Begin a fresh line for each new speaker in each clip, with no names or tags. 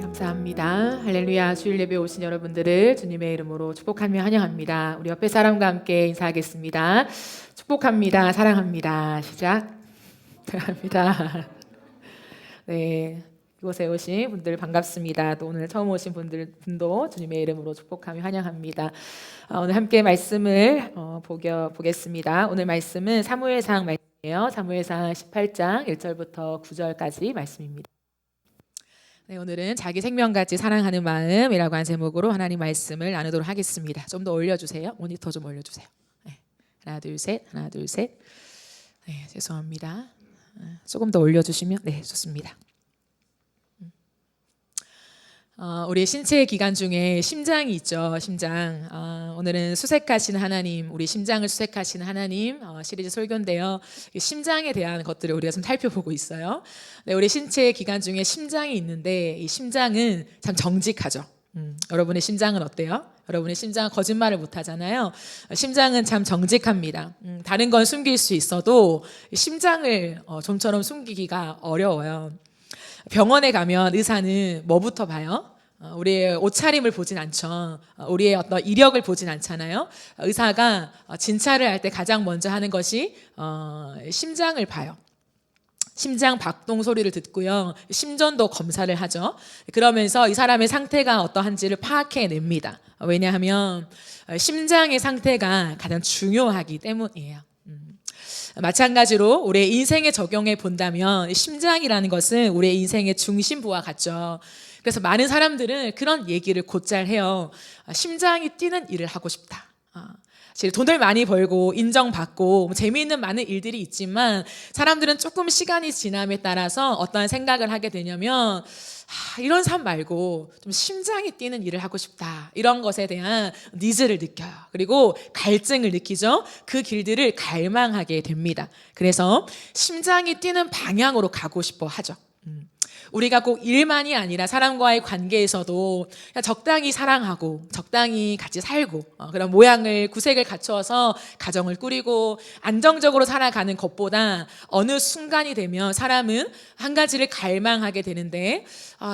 감사합니다. 할렐루야. 주일 예배 오신 여러분들을 주님의 이름으로 축복하며 환영합니다. 우리 옆에 사람과 함께 인사하겠습니다. 축복합니다. 사랑합니다. 시작. 사랑합니다. 네, 이곳에 오신 분들 반갑습니다. 또 오늘 처음 오신 분도 주님의 이름으로 축복하며 환영합니다. 오늘 함께 말씀을 보겠습니다. 오늘 말씀은 사무엘상 말씀이에요. 사무엘상 18장 1절부터 9절까지 말씀입니다. 네, 오늘은 자기 생명같이 사랑하는 마음이라고 한 제목으로 하나님 말씀을 나누도록 하겠습니다. 좀 더 올려주세요. 모니터 좀 올려주세요. 네, 하나 둘 셋, 하나 둘 셋. 네, 죄송합니다. 조금 더 올려주시면 네, 좋습니다. 우리 신체 기관 중에 심장이 있죠. 심장. 오늘은 수색하시는 하나님, 우리 심장을 수색하시는 하나님 시리즈 설교인데요. 심장에 대한 것들을 우리가 좀 살펴보고 있어요. 네, 우리 신체 기관 중에 심장이 있는데 이 심장은 참 정직하죠. 여러분의 심장은 어때요? 여러분의 심장은 거짓말을 못하잖아요. 심장은 참 정직합니다. 다른 건 숨길 수 있어도 심장을 좀처럼 숨기기가 어려워요. 병원에 가면 의사는 뭐부터 봐요? 우리의 옷차림을 보진 않죠. 우리의 어떤 이력을 보진 않잖아요. 의사가 진찰을 할 때 가장 먼저 하는 것이 심장을 봐요. 심장 박동 소리를 듣고요. 심전도 검사를 하죠. 그러면서 이 사람의 상태가 어떠한지를 파악해냅니다. 왜냐하면 심장의 상태가 가장 중요하기 때문이에요. 마찬가지로 우리의 인생에 적용해 본다면 심장이라는 것은 우리의 인생의 중심부와 같죠. 그래서 많은 사람들은 그런 얘기를 곧잘 해요. 심장이 뛰는 일을 하고 싶다. 돈을 많이 벌고 인정받고 재미있는 많은 일들이 있지만 사람들은 조금 시간이 지남에 따라서 어떠한 생각을 하게 되냐면 이런 삶 말고 좀 심장이 뛰는 일을 하고 싶다. 이런 것에 대한 니즈를 느껴요. 그리고 갈증을 느끼죠. 그 길들을 갈망하게 됩니다. 그래서 심장이 뛰는 방향으로 가고 싶어 하죠. 우리가 꼭 일만이 아니라 사람과의 관계에서도 그냥 적당히 사랑하고 적당히 같이 살고 그런 모양을 구색을 갖추어서 가정을 꾸리고 안정적으로 살아가는 것보다 어느 순간이 되면 사람은 한 가지를 갈망하게 되는데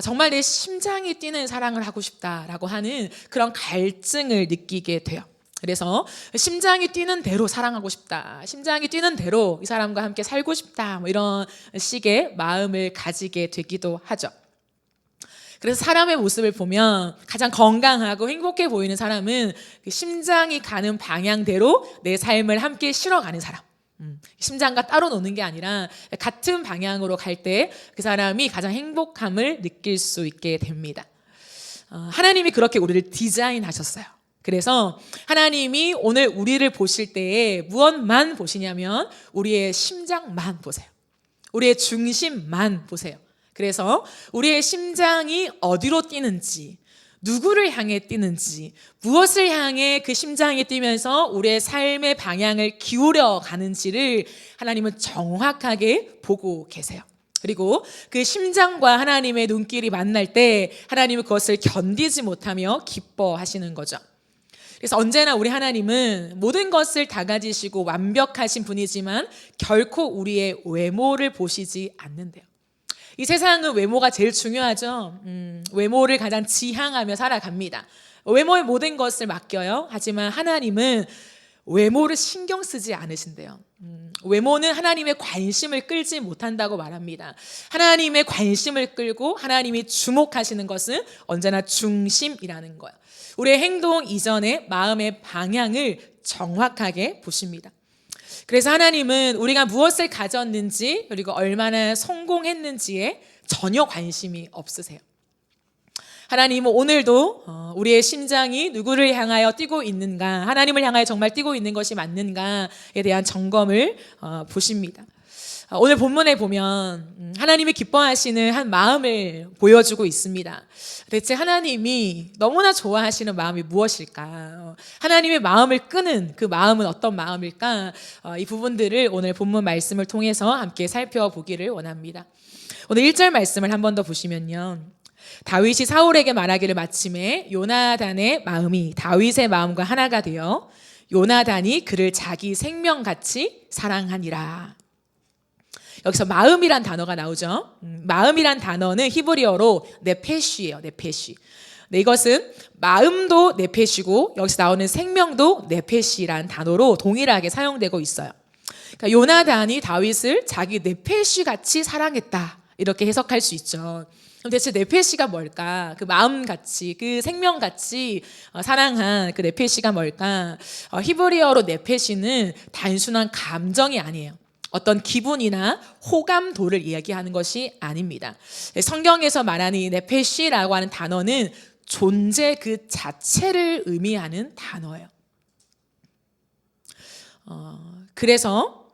정말 내 심장이 뛰는 사랑을 하고 싶다라고 하는 그런 갈증을 느끼게 돼요. 그래서 심장이 뛰는 대로 사랑하고 싶다. 심장이 뛰는 대로 이 사람과 함께 살고 싶다. 이런 식의 마음을 가지게 되기도 하죠. 그래서 사람의 모습을 보면 가장 건강하고 행복해 보이는 사람은 심장이 가는 방향대로 내 삶을 함께 실어가는 사람. 심장과 따로 노는 게 아니라 같은 방향으로 갈 때 그 사람이 가장 행복함을 느낄 수 있게 됩니다. 하나님이 그렇게 우리를 디자인하셨어요. 그래서 하나님이 오늘 우리를 보실 때에 무엇만 보시냐면 우리의 심장만 보세요. 우리의 중심만 보세요. 그래서 우리의 심장이 어디로 뛰는지, 누구를 향해 뛰는지, 무엇을 향해 그 심장이 뛰면서 우리의 삶의 방향을 기울여 가는지를 하나님은 정확하게 보고 계세요. 그리고 그 심장과 하나님의 눈길이 만날 때 하나님은 그것을 견디지 못하며 기뻐하시는 거죠. 그래서 언제나 우리 하나님은 모든 것을 다 가지시고 완벽하신 분이지만 결코 우리의 외모를 보시지 않는데요. 이 세상은 외모가 제일 중요하죠. 외모를 가장 지향하며 살아갑니다. 외모의 모든 것을 맡겨요. 하지만 하나님은 외모를 신경 쓰지 않으신대요. 외모는 하나님의 관심을 끌지 못한다고 말합니다. 하나님의 관심을 끌고 하나님이 주목하시는 것은 언제나 중심이라는 거예요. 우리의 행동 이전에 마음의 방향을 정확하게 보십니다. 그래서 하나님은 우리가 무엇을 가졌는지 그리고 얼마나 성공했는지에 전혀 관심이 없으세요. 하나님은 오늘도 우리의 심장이 누구를 향하여 뛰고 있는가, 하나님을 향하여 정말 뛰고 있는 것이 맞는가에 대한 점검을 보십니다. 오늘 본문에 보면 하나님이 기뻐하시는 한 마음을 보여주고 있습니다. 대체 하나님이 너무나 좋아하시는 마음이 무엇일까? 하나님의 마음을 끄는 그 마음은 어떤 마음일까? 이 부분들을 오늘 본문 말씀을 통해서 함께 살펴보기를 원합니다. 오늘 1절 말씀을 한 번 더 보시면요. 다윗이 사울에게 말하기를 마침에 요나단의 마음이 다윗의 마음과 하나가 되어 요나단이 그를 자기 생명같이 사랑하니라. 여기서 마음이란 단어가 나오죠. 마음이란 단어는 히브리어로 네페시예요. 네페시. 네, 이것은 마음도 네페시고 여기서 나오는 생명도 네페시란 단어로 동일하게 사용되고 있어요. 그러니까 요나단이 다윗을 자기 네페시 같이 사랑했다, 이렇게 해석할 수 있죠. 그럼 대체 네페시가 뭘까? 그 마음같이, 그 생명같이 사랑한 그 네페시가 뭘까? 히브리어로 네페시는 단순한 감정이 아니에요. 어떤 기분이나 호감도를 이야기하는 것이 아닙니다. 성경에서 말하는 이 네페시라고 하는 단어는 존재 그 자체를 의미하는 단어예요. 그래서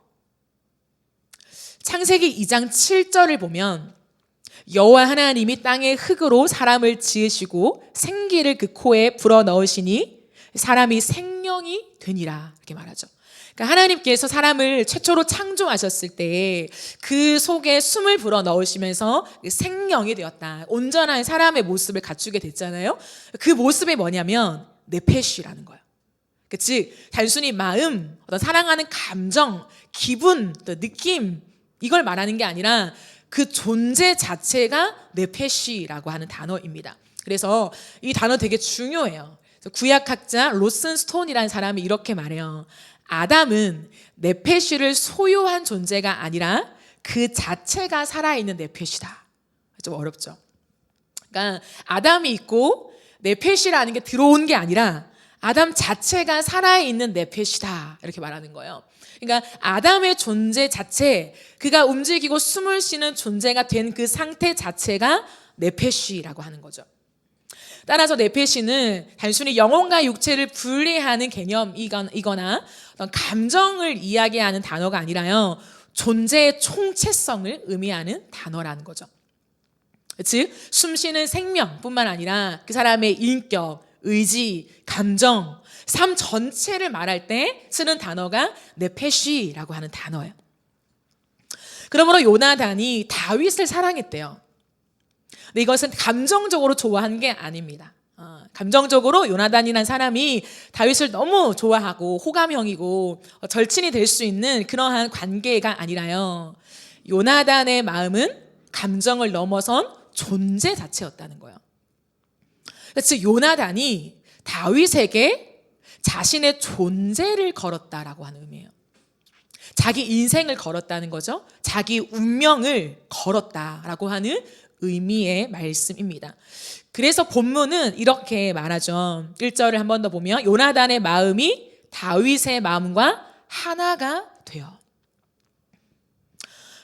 창세기 2장 7절을 보면 여호와 하나님이 땅의 흙으로 사람을 지으시고 생기를 그 코에 불어넣으시니 사람이 생명이 되니라, 이렇게 말하죠. 그러니까 하나님께서 사람을 최초로 창조하셨을 때 그 속에 숨을 불어넣으시면서 생명이 되었다, 온전한 사람의 모습을 갖추게 됐잖아요. 그 모습이 뭐냐면 네페시라는 거예요. 즉 단순히 마음, 어떤 사랑하는 감정, 기분, 느낌, 이걸 말하는 게 아니라 그 존재 자체가 네페시라고 하는 단어입니다. 그래서 이 단어 되게 중요해요. 구약학자 로슨 스톤이라는 사람이 이렇게 말해요. 아담은 네페시를 소유한 존재가 아니라 그 자체가 살아있는 네페시다. 좀 어렵죠. 그러니까 아담이 있고 네페시라는 게 들어온 게 아니라 아담 자체가 살아있는 네페시다, 이렇게 말하는 거예요. 그러니까 아담의 존재 자체, 그가 움직이고 숨을 쉬는 존재가 된 그 상태 자체가 네페시라고 하는 거죠. 따라서 네페시는 단순히 영혼과 육체를 분리하는 개념이거나 어떤 감정을 이야기하는 단어가 아니라요, 존재의 총체성을 의미하는 단어라는 거죠. 즉 숨쉬는 생명뿐만 아니라 그 사람의 인격, 의지, 감정, 삶 전체를 말할 때 쓰는 단어가 네페시라고 하는 단어예요. 그러므로 요나단이 다윗을 사랑했대요. 근데 이것은 감정적으로 좋아한 게 아닙니다. 감정적으로 요나단이라는 사람이 다윗을 너무 좋아하고 호감형이고 절친이 될 수 있는 그러한 관계가 아니라요, 요나단의 마음은 감정을 넘어선 존재 자체였다는 거예요. 즉 요나단이 다윗에게 자신의 존재를 걸었다라고 하는 의미예요. 자기 인생을 걸었다는 거죠. 자기 운명을 걸었다라고 하는 의미의 말씀입니다. 그래서 본문은 이렇게 말하죠. 1절을 한 번 더 보면 요나단의 마음이 다윗의 마음과 하나가 되어.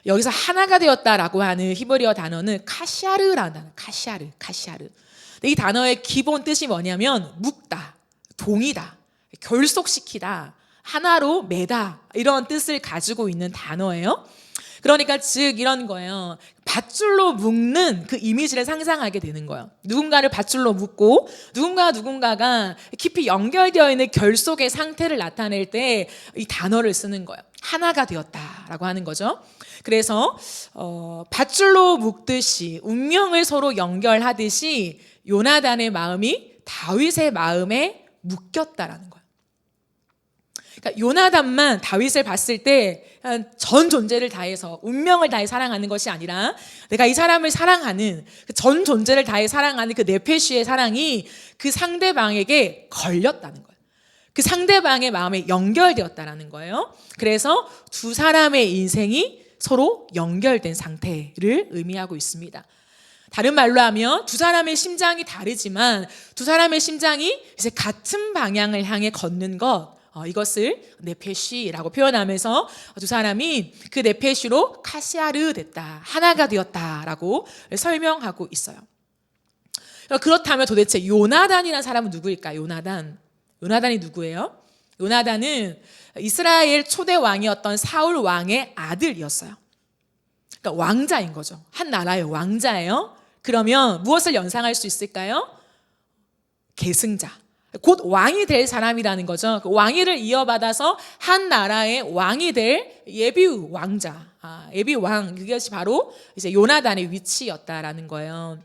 여기서 하나가 되었다라고 하는 히브리어 단어는 카샤르라는 단어. 카샤르. 이 단어의 기본 뜻이 뭐냐면 묶다, 동이다, 결속시키다, 하나로 매다, 이런 뜻을 가지고 있는 단어예요. 그러니까 즉 이런 거예요. 밧줄로 묶는 그 이미지를 상상하게 되는 거예요. 누군가를 밧줄로 묶고 누군가가 깊이 연결되어 있는 결속의 상태를 나타낼 때 이 단어를 쓰는 거예요. 하나가 되었다라고 하는 거죠. 그래서 밧줄로 묶듯이 운명을 서로 연결하듯이 요나단의 마음이 다윗의 마음에 묶였다라는 거예요. 그러니까 요나단만 다윗을 봤을 때 전 존재를 다해서 운명을 다해 사랑하는 것이 아니라 내가 이 사람을 사랑하는 전 존재를 다해 사랑하는 그 네페시의 사랑이 그 상대방에게 걸렸다는 거예요. 그 상대방의 마음에 연결되었다는 거예요. 그래서 두 사람의 인생이 서로 연결된 상태를 의미하고 있습니다. 다른 말로 하면 두 사람의 심장이 다르지만 두 사람의 심장이 이제 같은 방향을 향해 걷는 것, 이것을 네페시라고 표현하면서 두 사람이 그 네페시로 카시아르 됐다, 하나가 되었다라고 설명하고 있어요. 그렇다면 도대체 요나단이라는 사람은 누구일까요? 요나단이 누구예요? 요나단은 이스라엘 초대 왕이었던 사울 왕의 아들이었어요. 그러니까 왕자인 거죠. 한 나라의 왕자예요. 그러면 무엇을 연상할 수 있을까요? 계승자, 곧 왕이 될 사람이라는 거죠. 그 왕위를 이어받아서 한 나라의 왕이 될 예비 왕자, 예비 왕, 그것이 바로 이제 요나단의 위치였다라는 거예요.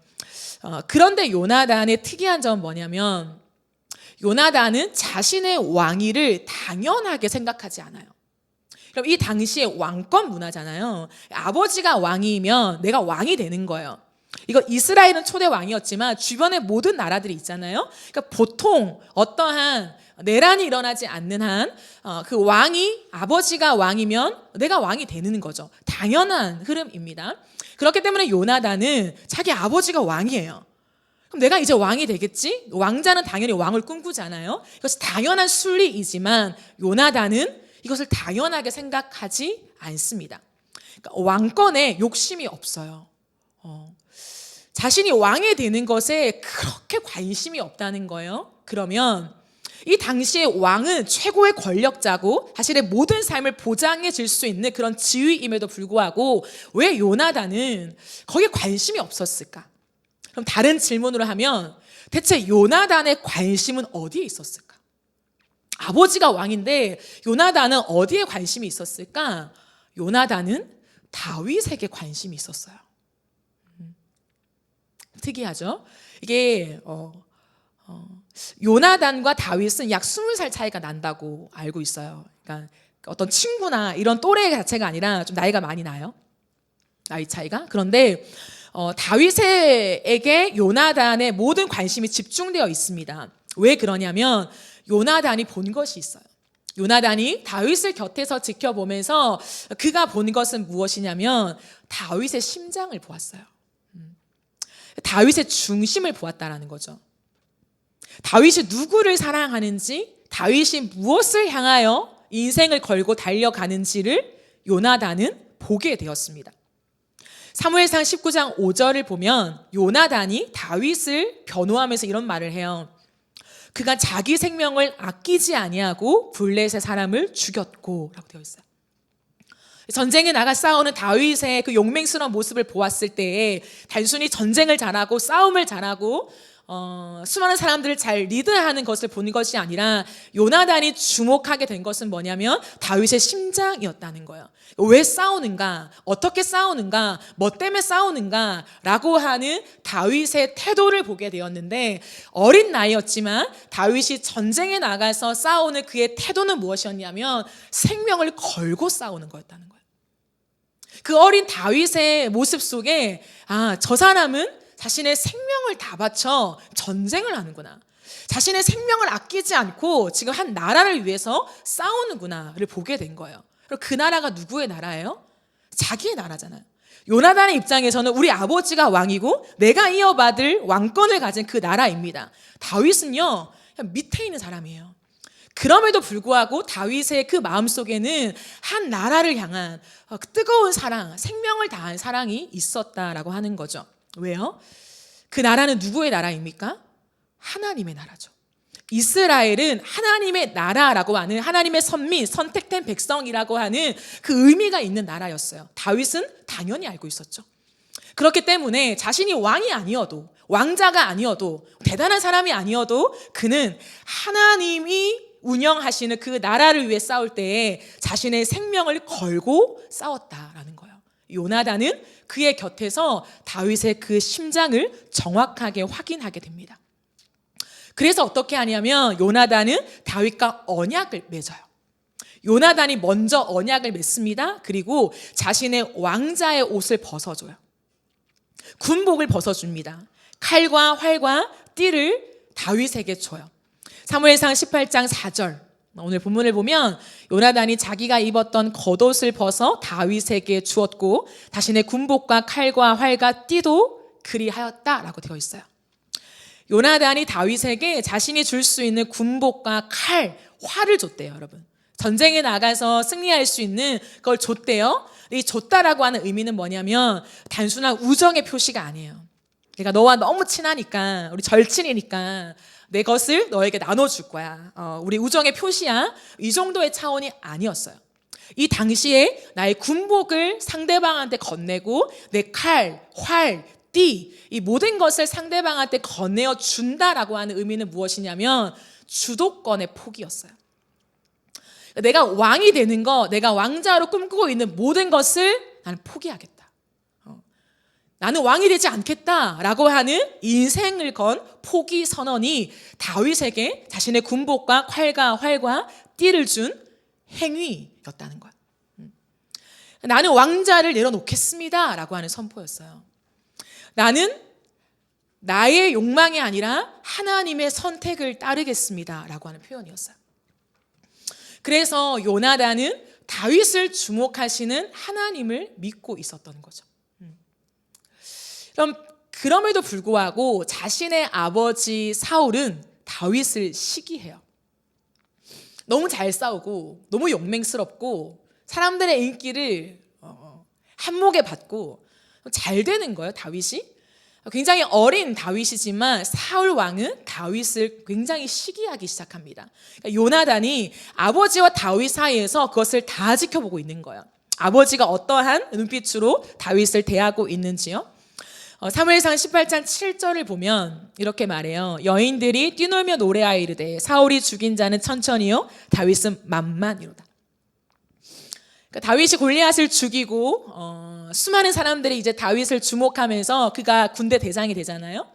그런데 요나단의 특이한 점은 뭐냐면 요나단은 자신의 왕위를 당연하게 생각하지 않아요. 그럼 이 당시에 왕권 문화잖아요. 아버지가 왕이면 내가 왕이 되는 거예요. 이거 이스라엘은 초대 왕이었지만 주변의 모든 나라들이 있잖아요. 그러니까 보통 어떠한 내란이 일어나지 않는 한 그 왕이 아버지가 왕이면 내가 왕이 되는 거죠. 당연한 흐름입니다. 그렇기 때문에 요나단은 자기 아버지가 왕이에요. 그럼 내가 이제 왕이 되겠지? 왕자는 당연히 왕을 꿈꾸잖아요. 이것이 당연한 순리이지만 요나단은 이것을 당연하게 생각하지 않습니다. 그러니까 왕권에 욕심이 없어요. 자신이 왕이 되는 것에 그렇게 관심이 없다는 거예요. 그러면 이 당시에 왕은 최고의 권력자고 자신의 모든 삶을 보장해 줄 수 있는 그런 지위임에도 불구하고 왜 요나단은 거기에 관심이 없었을까? 그럼 다른 질문으로 하면 대체 요나단의 관심은 어디에 있었을까? 아버지가 왕인데 요나단은 어디에 관심이 있었을까? 요나단은 다윗에게 관심이 있었어요. 특이하죠? 이게 요나단과 다윗은 약 20살 차이가 난다고 알고 있어요. 그러니까 어떤 친구나 이런 또래 자체가 아니라 좀 나이가 많이 나요. 나이 차이가. 그런데 다윗에게 요나단의 모든 관심이 집중되어 있습니다. 왜 그러냐면 요나단이 본 것이 있어요. 요나단이 다윗을 곁에서 지켜보면서 그가 본 것은 무엇이냐면 다윗의 심장을 보았어요. 다윗의 중심을 보았다라는 거죠. 다윗이 누구를 사랑하는지, 다윗이 무엇을 향하여 인생을 걸고 달려가는지를 요나단은 보게 되었습니다. 사무엘상 19장 5절을 보면 요나단이 다윗을 변호하면서 이런 말을 해요. 그가 자기 생명을 아끼지 아니하고 블레셋의 사람을 죽였고 라고 되어 있어요. 전쟁에 나가 싸우는 다윗의 그 용맹스러운 모습을 보았을 때에 단순히 전쟁을 잘하고 싸움을 잘하고 수많은 사람들을 잘 리드하는 것을 보는 것이 아니라 요나단이 주목하게 된 것은 뭐냐면 다윗의 심장이었다는 거예요. 왜 싸우는가? 어떻게 싸우는가? 뭐 때문에 싸우는가? 라고 하는 다윗의 태도를 보게 되었는데 어린 나이였지만 다윗이 전쟁에 나가서 싸우는 그의 태도는 무엇이었냐면 생명을 걸고 싸우는 거였다는 거예요. 그 어린 다윗의 모습 속에 저 사람은 자신의 생명을 다 바쳐 전쟁을 하는구나. 자신의 생명을 아끼지 않고 지금 한 나라를 위해서 싸우는구나를 보게 된 거예요. 그리고 그 나라가 누구의 나라예요? 자기의 나라잖아요. 요나단의 입장에서는 우리 아버지가 왕이고 내가 이어받을 왕권을 가진 그 나라입니다. 다윗은요, 그냥 밑에 있는 사람이에요. 그럼에도 불구하고 다윗의 그 마음속에는 한 나라를 향한 뜨거운 사랑, 생명을 다한 사랑이 있었다라고 하는 거죠. 왜요? 그 나라는 누구의 나라입니까? 하나님의 나라죠. 이스라엘은 하나님의 나라라고 하는 하나님의 선민, 선택된 백성이라고 하는 그 의미가 있는 나라였어요. 다윗은 당연히 알고 있었죠. 그렇기 때문에 자신이 왕이 아니어도, 왕자가 아니어도, 대단한 사람이 아니어도 그는 하나님이 운영하시는 그 나라를 위해 싸울 때에 자신의 생명을 걸고 싸웠다라는 거예요. 요나단은 그의 곁에서 다윗의 그 심장을 정확하게 확인하게 됩니다. 그래서 어떻게 하냐면 요나단은 다윗과 언약을 맺어요. 요나단이 먼저 언약을 맺습니다. 그리고 자신의 왕자의 옷을 벗어줘요. 군복을 벗어줍니다. 칼과 활과 띠를 다윗에게 줘요. 사무엘상 18장 4절 오늘 본문을 보면 요나단이 자기가 입었던 겉옷을 벗어 다윗에게 주었고 자신의 군복과 칼과 활과 띠도 그리하였다라고 되어 있어요. 요나단이 다윗에게 자신이 줄 수 있는 군복과 칼, 활을 줬대요, 여러분. 전쟁에 나가서 승리할 수 있는 걸 줬대요. 이 줬다라고 하는 의미는 뭐냐면 단순한 우정의 표시가 아니에요. 그러니까 너와 너무 친하니까, 우리 절친이니까 내 것을 너에게 나눠줄 거야. 우리 우정의 표시야. 이 정도의 차원이 아니었어요. 이 당시에 나의 군복을 상대방한테 건네고 내 칼, 활, 띠, 이 모든 것을 상대방한테 건네어 준다라고 하는 의미는 무엇이냐면 주도권의 포기였어요. 내가 왕이 되는 거, 내가 왕자로 꿈꾸고 있는 모든 것을 나는 포기하겠다. 나는 왕이 되지 않겠다라고 하는 인생을 건 포기 선언이 다윗에게 자신의 군복과 칼과 활과 띠를 준 행위였다는 거예요. 나는 왕자를 내려놓겠습니다 라고 하는 선포였어요. 나는 나의 욕망이 아니라 하나님의 선택을 따르겠습니다 라고 하는 표현이었어요. 그래서 요나단은 다윗을 주목하시는 하나님을 믿고 있었던 거죠. 그럼에도 불구하고 자신의 아버지 사울은 다윗을 시기해요. 너무 잘 싸우고 너무 용맹스럽고 사람들의 인기를 한몫에 받고 잘 되는 거예요, 다윗이. 굉장히 어린 다윗이지만 사울 왕은 다윗을 굉장히 시기하기 시작합니다. 그러니까 요나단이 아버지와 다윗 사이에서 그것을 다 지켜보고 있는 거예요. 아버지가 어떠한 눈빛으로 다윗을 대하고 있는지요. 사무엘상 18장 7절을 보면 이렇게 말해요. 여인들이 뛰놀며 노래하여 이르되 사울이 죽인 자는 천천히요 다윗은 만만이로다. 그러니까 다윗이 골리앗을 죽이고 수많은 사람들이 이제 다윗을 주목하면서 그가 군대 대장이 되잖아요.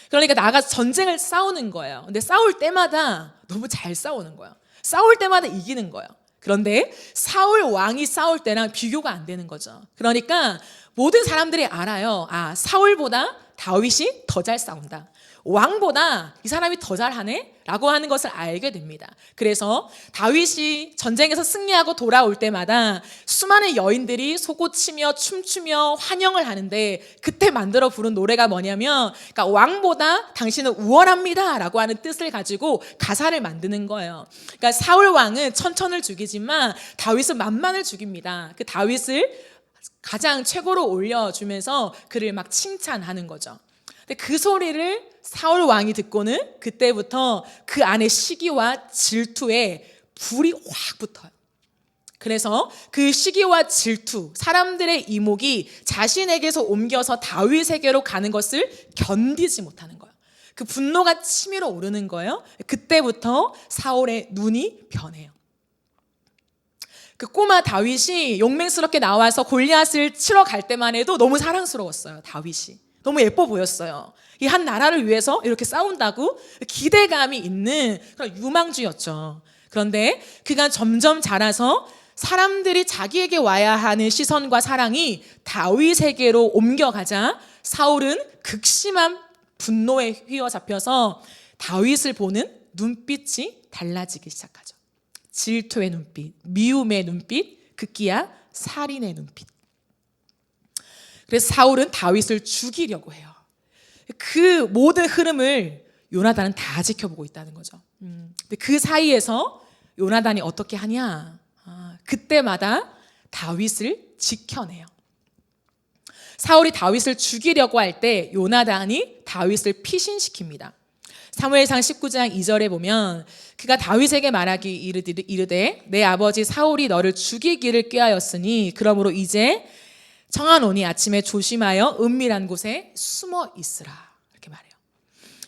그러니까 나가서 전쟁을 싸우는 거예요. 근데 싸울 때마다 너무 잘 싸우는 거예요. 싸울 때마다 이기는 거예요. 그런데 사울 왕이 싸울 때랑 비교가 안 되는 거죠. 그러니까 모든 사람들이 알아요. 아, 사울보다 다윗이 더 잘 싸운다. 왕보다 이 사람이 더 잘하네? 라고 하는 것을 알게 됩니다. 그래서 다윗이 전쟁에서 승리하고 돌아올 때마다 수많은 여인들이 솟구치며 춤추며 환영을 하는데 그때 만들어 부른 노래가 뭐냐면 그러니까 왕보다 당신은 우월합니다 라고 하는 뜻을 가지고 가사를 만드는 거예요. 그러니까 사울 왕은 천천을 죽이지만 다윗은 만만을 죽입니다. 그 다윗을 가장 최고로 올려주면서 그를 막 칭찬하는 거죠. 근데 그 소리를 사울 왕이 듣고는 그때부터 그 안에 시기와 질투에 불이 확 붙어요. 그래서 그 시기와 질투, 사람들의 이목이 자신에게서 옮겨서 다윗에게로 가는 것을 견디지 못하는 거예요. 그 분노가 치밀어 오르는 거예요. 그때부터 사울의 눈이 변해요. 그 꼬마 다윗이 용맹스럽게 나와서 골리앗을 치러 갈 때만 해도 너무 사랑스러웠어요. 다윗이 너무 예뻐 보였어요. 이 한 나라를 위해서 이렇게 싸운다고 기대감이 있는 그런 유망주였죠. 그런데 그가 점점 자라서 사람들이 자기에게 와야 하는 시선과 사랑이 다윗에게로 옮겨가자 사울은 극심한 분노에 휘어잡혀서 다윗을 보는 눈빛이 달라지기 시작하죠. 질투의 눈빛, 미움의 눈빛, 급기야 살인의 눈빛. 그래서 사울은 다윗을 죽이려고 해요. 그 모든 흐름을 요나단은 다 지켜보고 있다는 거죠. 근데 그 사이에서 요나단이 어떻게 하냐? 그때마다 다윗을 지켜내요. 사울이 다윗을 죽이려고 할 때 요나단이 다윗을 피신시킵니다. 사무엘상 19장 2절에 보면 그가 다윗에게 말하기 이르되 내 아버지 사울이 너를 죽이기를 꾀하였으니 그러므로 이제 청하노니 아침에 조심하여 은밀한 곳에 숨어 있으라 이렇게 말해요.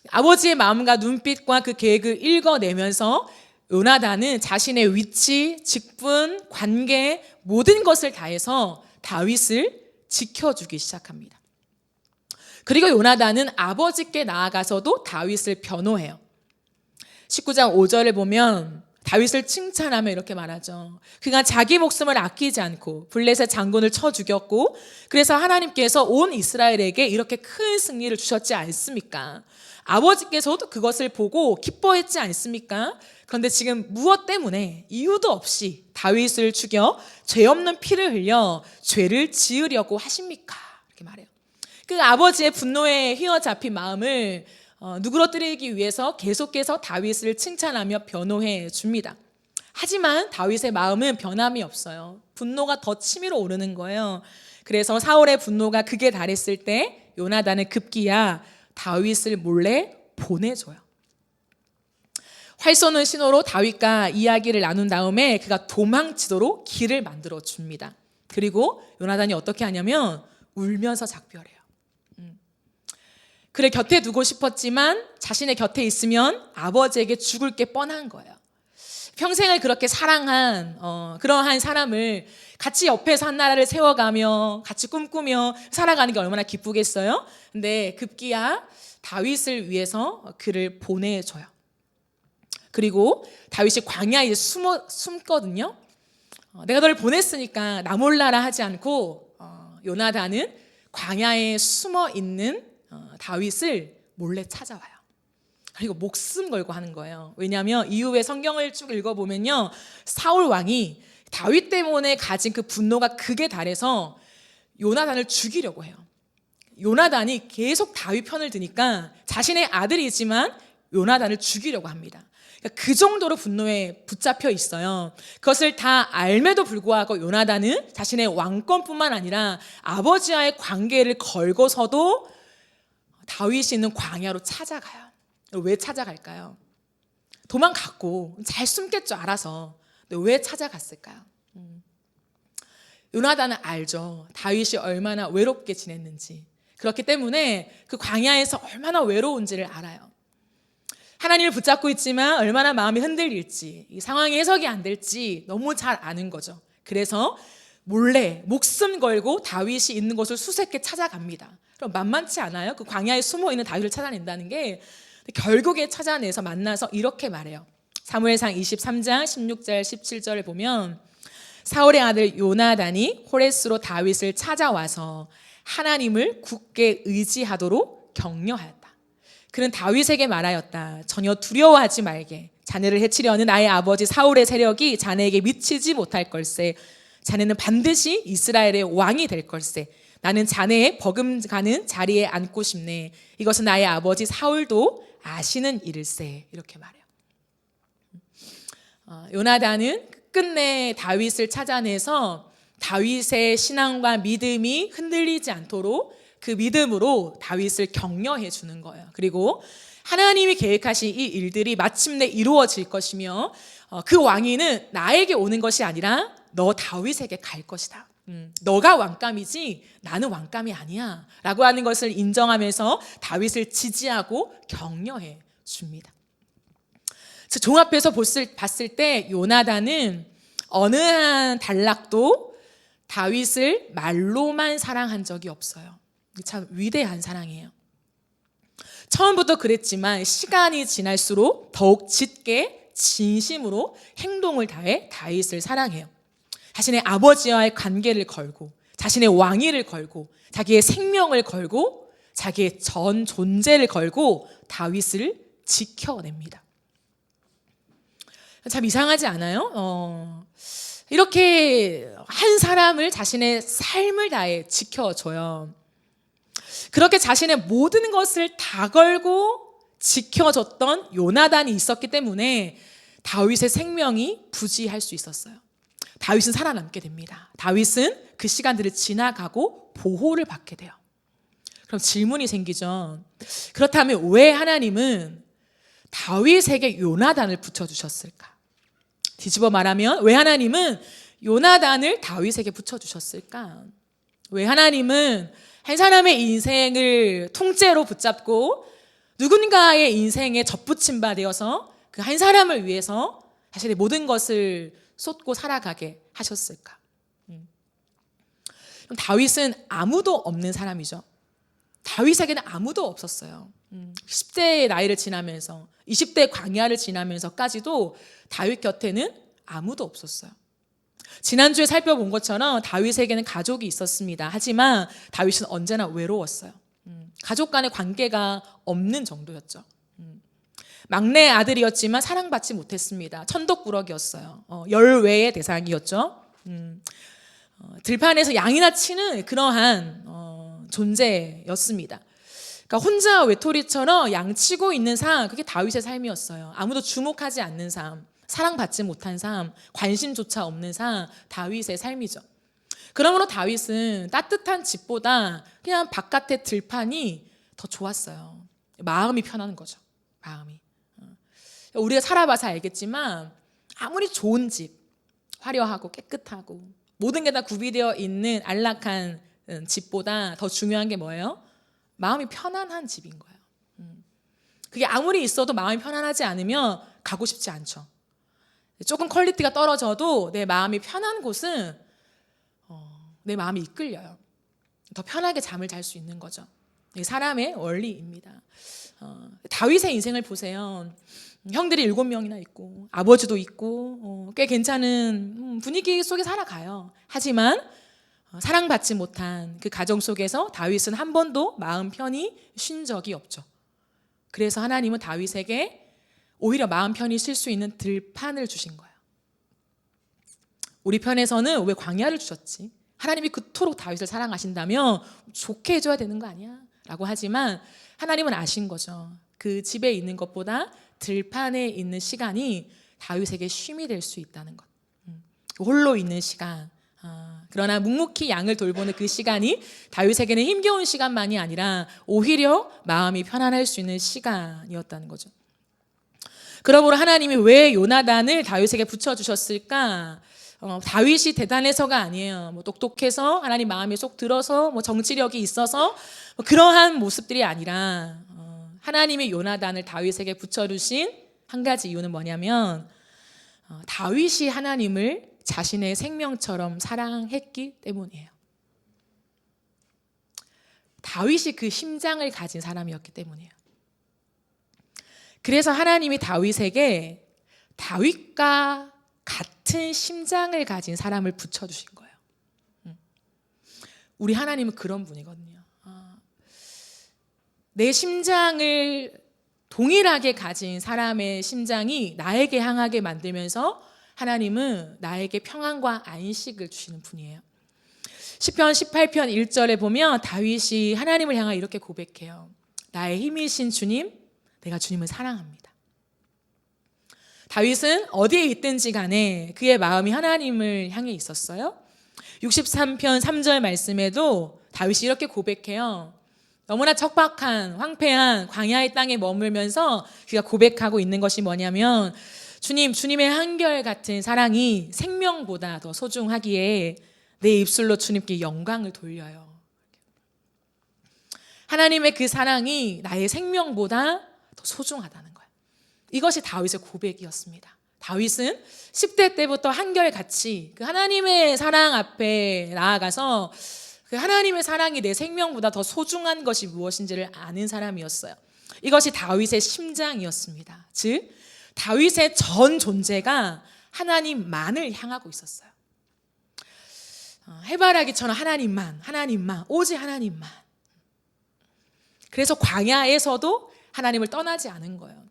아버지의 마음과 눈빛과 그 계획을 읽어내면서 요나단은 자신의 위치, 직분, 관계 모든 것을 다해서 다윗을 지켜주기 시작합니다. 그리고 요나단은 아버지께 나아가서도 다윗을 변호해요. 19장 5절을 보면 다윗을 칭찬하며 이렇게 말하죠. 그가 자기 목숨을 아끼지 않고 블레셋 장군을 쳐 죽였고 그래서 하나님께서 온 이스라엘에게 이렇게 큰 승리를 주셨지 않습니까? 아버지께서도 그것을 보고 기뻐했지 않습니까? 그런데 지금 무엇 때문에 이유도 없이 다윗을 죽여 죄 없는 피를 흘려 죄를 지으려고 하십니까? 이렇게 말해요. 그 아버지의 분노에 휘어잡힌 마음을 누그러뜨리기 위해서 계속해서 다윗을 칭찬하며 변호해 줍니다. 하지만 다윗의 마음은 변함이 없어요. 분노가 더 치밀어 오르는 거예요. 그래서 사울의 분노가 극에 달했을 때 요나단은 급기야 다윗을 몰래 보내줘요. 활 쏘는 신호로 다윗과 이야기를 나눈 다음에 그가 도망치도록 길을 만들어 줍니다. 그리고 요나단이 어떻게 하냐면 울면서 작별해요. 그를 곁에 두고 싶었지만 자신의 곁에 있으면 아버지에게 죽을 게 뻔한 거예요. 평생을 그렇게 사랑한 그러한 사람을 같이 옆에서 한 나라를 세워가며 같이 꿈꾸며 살아가는 게 얼마나 기쁘겠어요? 근데 급기야 다윗을 위해서 그를 보내줘요. 그리고 다윗이 광야에 숨거든요. 내가 너를 보냈으니까 나 몰라라 하지 않고 요나단은 광야에 숨어 있는 다윗을 몰래 찾아와요. 그리고 목숨 걸고 하는 거예요. 왜냐하면 이후에 성경을 쭉 읽어보면요, 사울 왕이 다윗 때문에 가진 그 분노가 극에 달해서 요나단을 죽이려고 해요. 요나단이 계속 다윗 편을 드니까 자신의 아들이지만 요나단을 죽이려고 합니다. 그러니까 그 정도로 분노에 붙잡혀 있어요. 그것을 다 알매도 불구하고 요나단은 자신의 왕권뿐만 아니라 아버지와의 관계를 걸고서도 다윗이 있는 광야로 찾아가요. 왜 찾아갈까요? 도망갔고 잘 숨겠죠, 알아서. 근데 왜 찾아갔을까요? 요나단은 알죠, 다윗이 얼마나 외롭게 지냈는지. 그렇기 때문에 그 광야에서 얼마나 외로운지를 알아요. 하나님을 붙잡고 있지만 얼마나 마음이 흔들릴지, 이 상황이 해석이 안 될지 너무 잘 아는 거죠. 그래서 몰래 목숨 걸고 다윗이 있는 곳을 수색해 찾아갑니다. 그럼 만만치 않아요? 그 광야에 숨어 있는 다윗을 찾아낸다는 게. 결국에 찾아내서 만나서 이렇게 말해요. 사무엘상 23장 16절 17절을 보면, 사울의 아들 요나단이 호레스로 다윗을 찾아와서 하나님을 굳게 의지하도록 격려하였다. 그는 다윗에게 말하였다. 전혀 두려워하지 말게. 자네를 해치려는 나의 아버지 사울의 세력이 자네에게 미치지 못할 걸세. 자네는 반드시 이스라엘의 왕이 될 걸세. 나는 자네의 버금가는 자리에 앉고 싶네. 이것은 나의 아버지 사울도 아시는 일일세. 이렇게 말해요. 요나단은 끝내 다윗을 찾아내서 다윗의 신앙과 믿음이 흔들리지 않도록 그 믿음으로 다윗을 격려해 주는 거예요. 그리고 하나님이 계획하신 이 일들이 마침내 이루어질 것이며 그 왕위는 나에게 오는 것이 아니라 너 다윗에게 갈 것이다. 너가 왕감이지 나는 왕감이 아니야 라고 하는 것을 인정하면서 다윗을 지지하고 격려해 줍니다. 종합해서 봤을 때 요나단은 어느 한 단락도 다윗을 말로만 사랑한 적이 없어요. 참 위대한 사랑이에요. 처음부터 그랬지만 시간이 지날수록 더욱 짙게 진심으로 행동을 다해 다윗을 사랑해요. 자신의 아버지와의 관계를 걸고, 자신의 왕위를 걸고, 자기의 생명을 걸고, 자기의 전 존재를 걸고 다윗을 지켜냅니다. 참 이상하지 않아요? 이렇게 한 사람을 자신의 삶을 다해 지켜줘요. 그렇게 자신의 모든 것을 다 걸고 지켜줬던 요나단이 있었기 때문에 다윗의 생명이 부지할 수 있었어요. 다윗은 살아남게 됩니다. 다윗은 그 시간들을 지나가고 보호를 받게 돼요. 그럼 질문이 생기죠. 그렇다면 왜 하나님은 다윗에게 요나단을 붙여주셨을까? 뒤집어 말하면 왜 하나님은 요나단을 다윗에게 붙여주셨을까? 왜 하나님은 한 사람의 인생을 통째로 붙잡고 누군가의 인생에 접붙임 바 되어서 그 한 사람을 위해서 자신의 모든 것을 쏟고 살아가게 하셨을까? 그럼 다윗은 아무도 없는 사람이죠. 다윗에게는 아무도 없었어요. 10대의 나이를 지나면서 20대 광야를 지나면서까지도 다윗 곁에는 아무도 없었어요. 지난주에 살펴본 것처럼 다윗에게는 가족이 있었습니다. 하지만 다윗은 언제나 외로웠어요. 가족 간의 관계가 없는 정도였죠. 막내 아들이었지만 사랑받지 못했습니다. 천덕꾸러기였어요. 열외의 대상이었죠. 들판에서 양이나 치는 그러한 존재였습니다. 그러니까 혼자 외톨이처럼 양치고 있는 삶, 그게 다윗의 삶이었어요. 아무도 주목하지 않는 삶, 사랑받지 못한 삶, 관심조차 없는 삶, 다윗의 삶이죠. 그러므로 다윗은 따뜻한 집보다 그냥 바깥의 들판이 더 좋았어요. 마음이 편한 거죠. 마음이. 우리가 살아봐서 알겠지만 아무리 좋은 집, 화려하고 깨끗하고 모든 게 다 구비되어 있는 안락한 집보다 더 중요한 게 뭐예요? 마음이 편안한 집인 거예요. 그게 아무리 있어도 마음이 편안하지 않으면 가고 싶지 않죠. 조금 퀄리티가 떨어져도 내 마음이 편한 곳은 내 마음이 이끌려요. 더 편하게 잠을 잘 수 있는 거죠. 이게 사람의 원리입니다. 다윗의 인생을 보세요. 형들이 7명이나 있고 아버지도 있고 꽤 괜찮은 분위기 속에 살아가요. 하지만 사랑받지 못한 그 가정 속에서 다윗은 한 번도 마음 편히 쉰 적이 없죠. 그래서 하나님은 다윗에게 오히려 마음 편히 쉴 수 있는 들판을 주신 거예요. 우리 편에서는 왜 광야를 주셨지? 하나님이 그토록 다윗을 사랑하신다면 좋게 해줘야 되는 거 아니야? 라고 하지만 하나님은 아신 거죠. 그 집에 있는 것보다 들판에 있는 시간이 다윗에게 쉼이 될 수 있다는 것. 홀로 있는 시간. 그러나 묵묵히 양을 돌보는 그 시간이 다윗에게는 힘겨운 시간만이 아니라 오히려 마음이 편안할 수 있는 시간이었다는 거죠. 그러므로 하나님이 왜 요나단을 다윗에게 붙여주셨을까? 다윗이 대단해서가 아니에요. 뭐 똑똑해서 하나님 마음에 쏙 들어서 뭐 정치력이 있어서 뭐 그러한 모습들이 아니라 하나님이 요나단을 다윗에게 붙여주신 한 가지 이유는 뭐냐면 다윗이 하나님을 자신의 생명처럼 사랑했기 때문이에요. 다윗이 그 심장을 가진 사람이었기 때문이에요. 그래서 하나님이 다윗에게 다윗과 같은 심장을 가진 사람을 붙여주신 거예요. 우리 하나님은 그런 분이거든요. 내 심장을 동일하게 가진 사람의 심장이 나에게 향하게 만들면서 하나님은 나에게 평안과 안식을 주시는 분이에요. 시편 18편 1절에 보면 다윗이 하나님을 향하여 이렇게 고백해요. 나의 힘이신 주님, 내가 주님을 사랑합니다. 다윗은 어디에 있든지 간에 그의 마음이 하나님을 향해 있었어요. 63편 3절 말씀에도 다윗이 이렇게 고백해요. 너무나 척박한 황폐한 광야의 땅에 머물면서 그가 고백하고 있는 것이 뭐냐면 주님, 주님의 한결같은 사랑이 생명보다 더 소중하기에 내 입술로 주님께 영광을 돌려요. 하나님의 그 사랑이 나의 생명보다 더 소중하다는 거예요. 이것이 다윗의 고백이었습니다. 다윗은 10대 때부터 한결같이 그 하나님의 사랑 앞에 나아가서 그 하나님의 사랑이 내 생명보다 더 소중한 것이 무엇인지를 아는 사람이었어요. 이것이 다윗의 심장이었습니다. 즉 다윗의 전 존재가 하나님만을 향하고 있었어요. 해바라기처럼 하나님만, 오직 하나님만. 그래서 광야에서도 하나님을 떠나지 않은 거예요.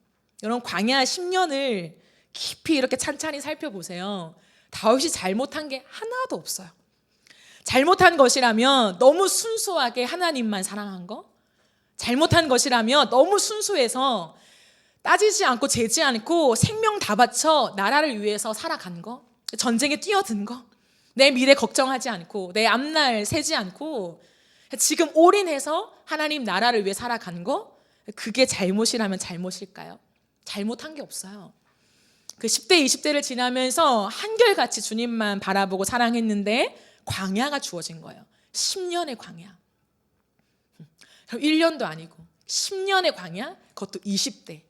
여러분 광야 10년을 깊이 이렇게 찬찬히 살펴보세요. 다윗이 잘못한 게 하나도 없어요. 잘못한 것이라면 너무 순수하게 하나님만 사랑한 거, 잘못한 것이라면 너무 순수해서 따지지 않고 재지 않고 생명 다 바쳐 나라를 위해서 살아간 거, 전쟁에 뛰어든 거, 내 미래 걱정하지 않고 내 앞날 세지 않고 지금 올인해서 하나님 나라를 위해 살아간 거, 그게 잘못이라면 잘못일까요? 잘못한 게 없어요. 그 10대 20대를 지나면서 한결같이 주님만 바라보고 사랑했는데 광야가 주어진 거예요. 10년의 광야. 1년도 아니고 10년의 광야, 그것도 20대.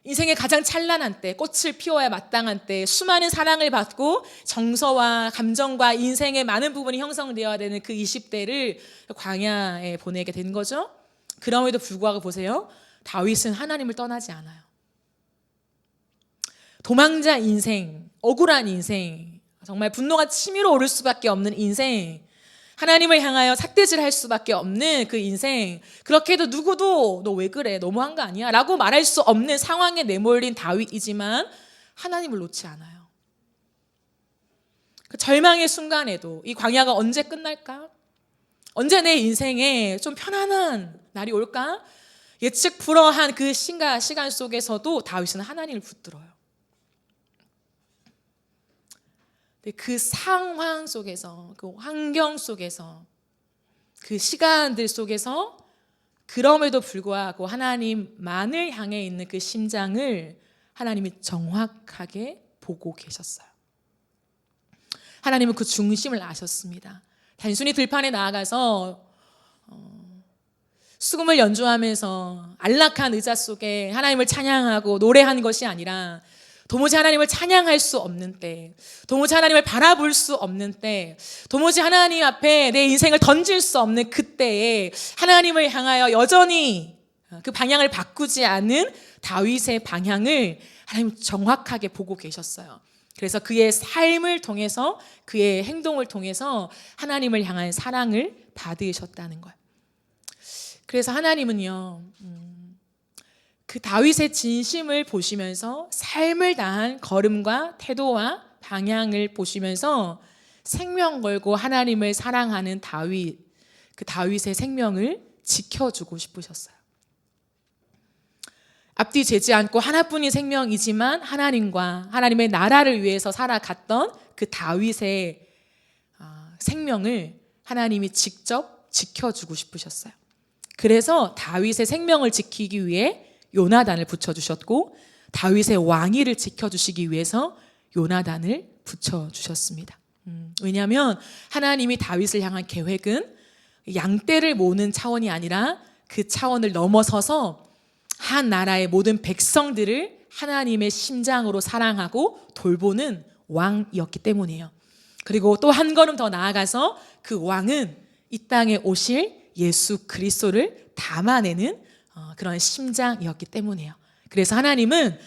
인생의 가장 찬란한 때, 꽃을 피워야 마땅한 때, 수많은 사랑을 받고 정서와 감정과 인생의 많은 부분이 형성되어야 되는 그 20대를 광야에 보내게 된 거죠. 그럼에도 불구하고 보세요. 다윗은 하나님을 떠나지 않아요. 도망자 인생, 억울한 인생, 정말 분노가 치밀어 오를 수밖에 없는 인생, 하나님을 향하여 삿대질할 수밖에 없는 그 인생, 그렇게 해도 누구도 너 왜 그래? 너무한 거 아니야? 라고 말할 수 없는 상황에 내몰린 다윗이지만 하나님을 놓지 않아요. 그 절망의 순간에도 이 광야가 언제 끝날까? 언제 내 인생에 좀 편안한 날이 올까? 예측 불허한 그 시간 속에서도 다윗은 하나님을 붙들어요. 그 상황 속에서, 그 환경 속에서, 그 시간들 속에서 그럼에도 불구하고 하나님만을 향해 있는 그 심장을 하나님이 정확하게 보고 계셨어요. 하나님은 그 중심을 아셨습니다. 단순히 들판에 나아가서 수금을 연주하면서 안락한 의자 속에 하나님을 찬양하고 노래한 것이 아니라 도무지 하나님을 찬양할 수 없는 때, 도무지 하나님을 바라볼 수 없는 때, 도무지 하나님 앞에 내 인생을 던질 수 없는 그때에 하나님을 향하여 여전히 그 방향을 바꾸지 않은 다윗의 방향을 하나님 정확하게 보고 계셨어요. 그래서 그의 삶을 통해서, 그의 행동을 통해서 하나님을 향한 사랑을 받으셨다는 거예요. 그래서 하나님은요, 그 다윗의 진심을 보시면서 삶을 다한 걸음과 태도와 방향을 보시면서 생명 걸고 하나님을 사랑하는 다윗, 그 다윗의 생명을 지켜주고 싶으셨어요. 앞뒤 재지 않고 하나뿐인 생명이지만 하나님과 하나님의 나라를 위해서 살아갔던 그 다윗의 생명을 하나님이 직접 지켜주고 싶으셨어요. 그래서 다윗의 생명을 지키기 위해 요나단을 붙여주셨고, 다윗의 왕위를 지켜주시기 위해서 요나단을 붙여주셨습니다. 왜냐하면 하나님이 다윗을 향한 계획은 양떼를 모으는 차원이 아니라 그 차원을 넘어서서 한 나라의 모든 백성들을 하나님의 심장으로 사랑하고 돌보는 왕이었기 때문이에요. 그리고 또 한 걸음 더 나아가서 그 왕은 이 땅에 오실 예수 그리스도를 담아내는 그런 심장이었기 때문이에요. 그래서 하나님은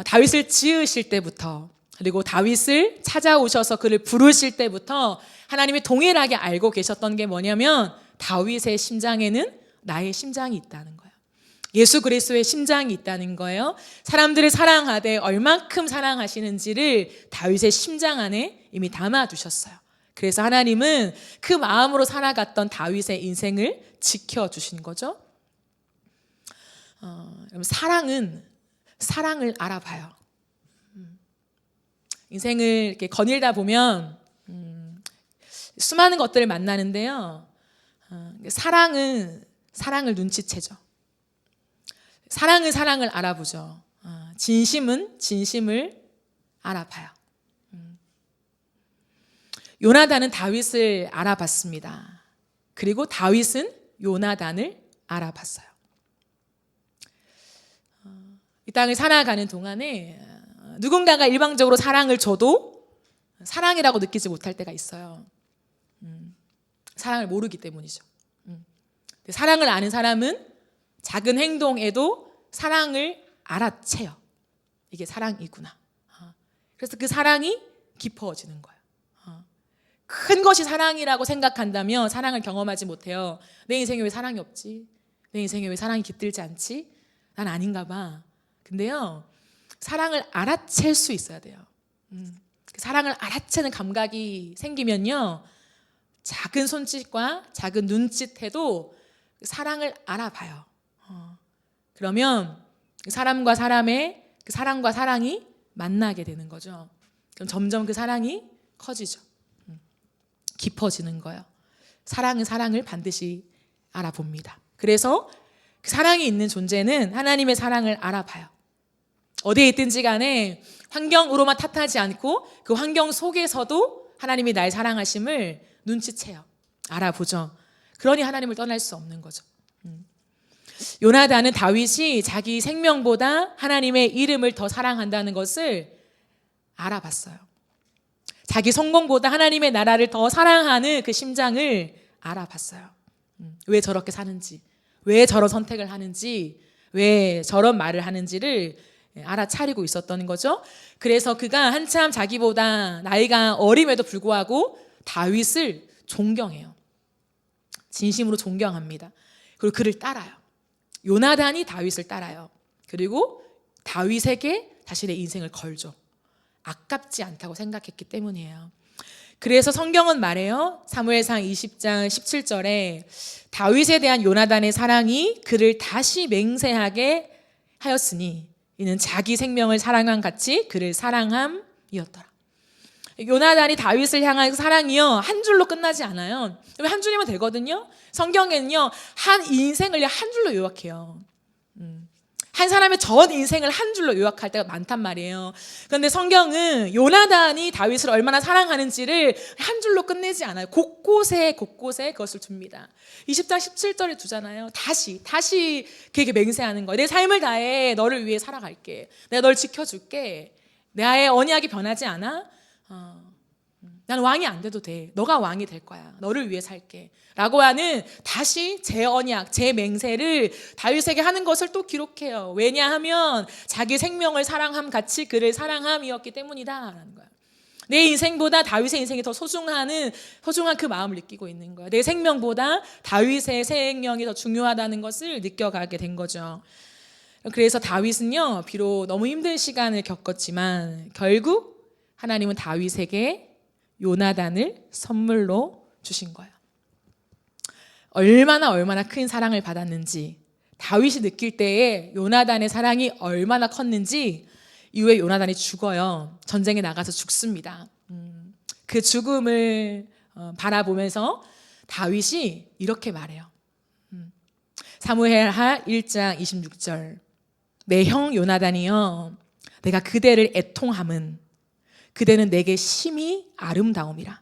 다윗을 지으실 때부터, 그리고 다윗을 찾아오셔서 그를 부르실 때부터 하나님이 동일하게 알고 계셨던 게 뭐냐면 다윗의 심장에는 나의 심장이 있다는 거예요. 예수 그리스도의 심장이 있다는 거예요. 사람들을 사랑하되 얼만큼 사랑하시는지를 다윗의 심장 안에 이미 담아두셨어요. 그래서 하나님은 그 마음으로 살아갔던 다윗의 인생을 지켜주신 거죠. 사랑을 알아봐요. 인생을 이렇게 거닐다 보면 수많은 것들을 만나는데요. 사랑을 눈치채죠. 사랑을 알아보죠. 진심을 알아봐요. 요나단은 다윗을 알아봤습니다. 그리고 다윗은 요나단을 알아봤어요. 이 땅을 살아가는 동안에 누군가가 일방적으로 사랑을 줘도 사랑이라고 느끼지 못할 때가 있어요. 사랑을 모르기 때문이죠. 사랑을 아는 사람은 작은 행동에도 사랑을 알아채요. 이게 사랑이구나. 그래서 그 사랑이 깊어지는 거예요. 큰 것이 사랑이라고 생각한다면 사랑을 경험하지 못해요. 내 인생에 왜 사랑이 없지? 내 인생에 왜 사랑이 깃들지 않지? 난 아닌가 봐. 근데요, 사랑을 알아챌 수 있어야 돼요. 사랑을 알아채는 감각이 생기면요, 작은 손짓과 작은 눈짓해도 사랑을 알아봐요. 그러면 사람과 사람의 그 사랑과 사랑이 만나게 되는 거죠. 그럼 점점 그 사랑이 커지죠. 깊어지는 거예요. 사랑은 사랑을 반드시 알아봅니다. 그래서 그 사랑이 있는 존재는 하나님의 사랑을 알아봐요. 어디에 있든지 간에 환경으로만 탓하지 않고 그 환경 속에서도 하나님이 날 사랑하심을 눈치채요. 알아보죠. 그러니 하나님을 떠날 수 없는 거죠. 요나단은 다윗이 자기 생명보다 하나님의 이름을 더 사랑한다는 것을 알아봤어요. 자기 성공보다 하나님의 나라를 더 사랑하는 그 심장을 알아봤어요. 왜 저렇게 사는지, 왜 저런 선택을 하는지, 왜 저런 말을 하는지를 알아차리고 있었던 거죠. 그래서 그가 한참 자기보다 나이가 어림에도 불구하고 다윗을 존경해요. 진심으로 존경합니다. 그리고 그를 따라요. 요나단이 다윗을 따라요. 그리고 다윗에게 자신의 인생을 걸죠. 아깝지 않다고 생각했기 때문이에요. 그래서 성경은 말해요. 사무엘상 20장 17절에 다윗에 대한 요나단의 사랑이 그를 다시 맹세하게 하였으니 이는 자기 생명을 사랑한 같이 그를 사랑함이었더라. 요나단이 다윗을 향한 사랑이요, 한 줄로 끝나지 않아요. 한 줄이면 되거든요. 성경에는요, 한 인생을 한 줄로 요약해요. 한 사람의 전 인생을 한 줄로 요약할 때가 많단 말이에요. 그런데 성경은 요나단이 다윗을 얼마나 사랑하는지를 한 줄로 끝내지 않아요. 곳곳에 그것을 줍니다. 20장 17절에 두잖아요. 다시 그에게 맹세하는 거예요. 내 삶을 다해 너를 위해 살아갈게. 내가 널 지켜줄게. 나의 언약이 변하지 않아? 난 왕이 안 돼도 돼. 너가 왕이 될 거야. 너를 위해 살게. 라고 하는 다시 제 언약, 제 맹세를 다윗에게 하는 것을 또 기록해요. 왜냐하면 자기 생명을 사랑함 같이 그를 사랑함이었기 때문이다라는 거야. 내 인생보다 다윗의 인생이 더 소중한 그 마음을 느끼고 있는 거야. 내 생명보다 다윗의 생명이 더 중요하다는 것을 느껴가게 된 거죠. 그래서 다윗은요, 비록 너무 힘든 시간을 겪었지만 결국 하나님은 다윗에게 요나단을 선물로 주신 거예요. 얼마나 큰 사랑을 받았는지, 다윗이 느낄 때에 요나단의 사랑이 얼마나 컸는지, 이후에 요나단이 죽어요. 전쟁에 나가서 죽습니다. 그 죽음을 바라보면서 다윗이 이렇게 말해요. 사무엘하 1장 26절. 내 형 요나단이여, 내가 그대를 애통함은 그대는 내게 심히 아름다움이라.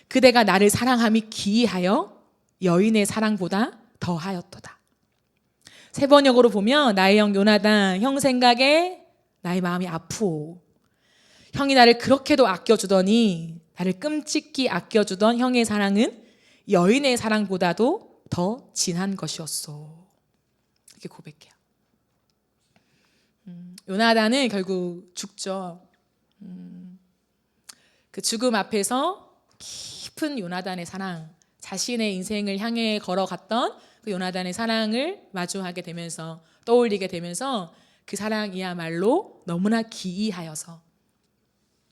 그대가 나를 사랑함이 기이하여 여인의 사랑보다 더하였도다. 세 번역으로 보면 나의 형 요나단, 형 생각에 나의 마음이 아프오. 형이 나를 그렇게도 아껴주더니, 나를 끔찍히 아껴주던 형의 사랑은 여인의 사랑보다도 더 진한 것이었소. 이렇게 고백해요. 요나단은 결국 죽죠. 그 죽음 앞에서 깊은 요나단의 사랑, 자신의 인생을 향해 걸어갔던 그 요나단의 사랑을 마주하게 되면서, 떠올리게 되면서 그 사랑이야말로 너무나 기이하여서,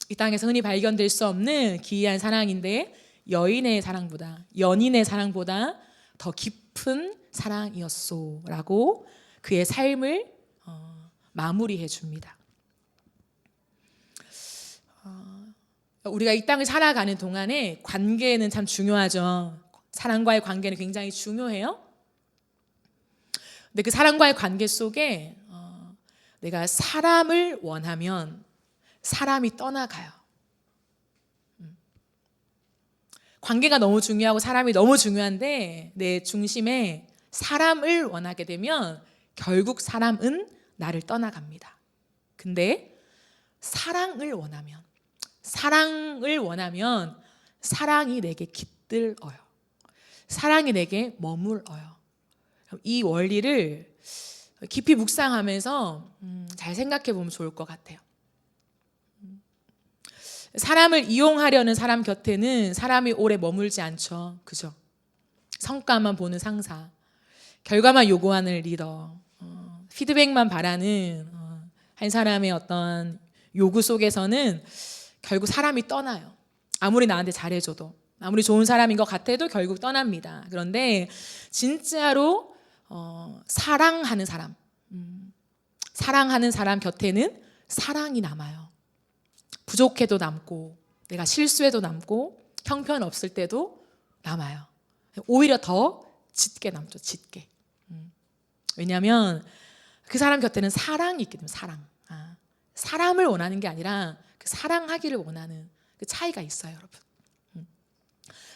이 땅에서 흔히 발견될 수 없는 기이한 사랑인데 여인의 사랑보다, 연인의 사랑보다 더 깊은 사랑이었소 라고 그의 삶을 마무리해 줍니다. 우리가 이 땅을 살아가는 동안에 관계는 참 중요하죠. 사랑과의 관계는 굉장히 중요해요. 근데 그 사랑과의 관계 속에 내가 사람을 원하면 사람이 떠나가요. 관계가 너무 중요하고 사람이 너무 중요한데 내 중심에 사람을 원하게 되면 결국 사람은 나를 떠나갑니다. 근데 사랑을 원하면 사랑이 내게 깃들어요. 사랑이 내게 머물어요. 이 원리를 깊이 묵상하면서 잘 생각해 보면 좋을 것 같아요. 사람을 이용하려는 사람 곁에는 사람이 오래 머물지 않죠. 그죠? 성과만 보는 상사, 결과만 요구하는 리더, 피드백만 바라는 한 사람의 어떤 요구 속에서는 결국 사람이 떠나요. 아무리 나한테 잘해줘도, 아무리 좋은 사람인 것 같아도 결국 떠납니다. 그런데 진짜로 사랑하는 사람 곁에는 사랑이 남아요. 부족해도 남고, 내가 실수해도 남고, 형편없을 때도 남아요. 오히려 더 짙게 남죠. 짙게. 왜냐하면 그 사람 곁에는 사랑이 있기 때문에. 사람을 원하는 게 아니라 그 사랑하기를 원하는 그 차이가 있어요, 여러분.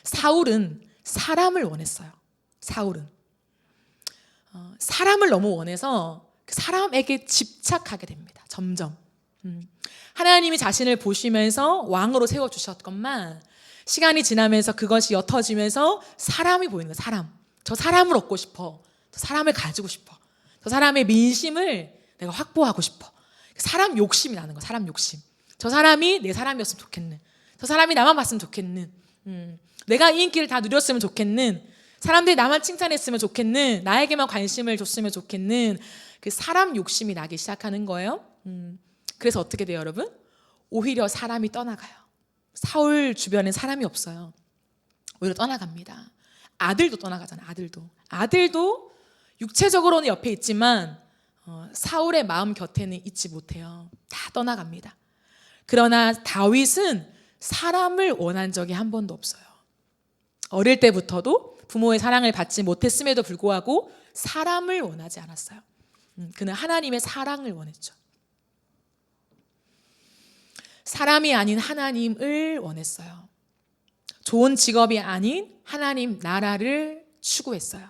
사울은 사람을 원했어요. 사울은 사람을 너무 원해서 그 사람에게 집착하게 됩니다. 점점. 하나님이 자신을 보시면서 왕으로 세워주셨건만 시간이 지나면서 그것이 옅어지면서 사람이 보이는 거예요. 사람. 저 사람을 얻고 싶어. 저 사람을 가지고 싶어. 저 사람의 민심을 내가 확보하고 싶어. 사람 욕심이 나는 거야. 사람 욕심. 저 사람이 내 사람이었으면 좋겠는. 저 사람이 나만 봤으면 좋겠는. 내가 이 인기를 다 누렸으면 좋겠는. 사람들이 나만 칭찬했으면 좋겠는. 나에게만 관심을 줬으면 좋겠는. 그 사람 욕심이 나기 시작하는 거예요. 그래서 어떻게 돼요, 여러분? 오히려 사람이 떠나가요. 사울 주변엔 사람이 없어요. 오히려 떠나갑니다. 아들도 떠나가잖아요. 아들도 육체적으로는 옆에 있지만 사울의 마음 곁에는 있지 못해요. 다 떠나갑니다. 그러나 다윗은 사람을 원한 적이 한 번도 없어요. 어릴 때부터도 부모의 사랑을 받지 못했음에도 불구하고 사람을 원하지 않았어요. 그는 하나님의 사랑을 원했죠. 사람이 아닌 하나님을 원했어요. 좋은 직업이 아닌 하나님 나라를 추구했어요.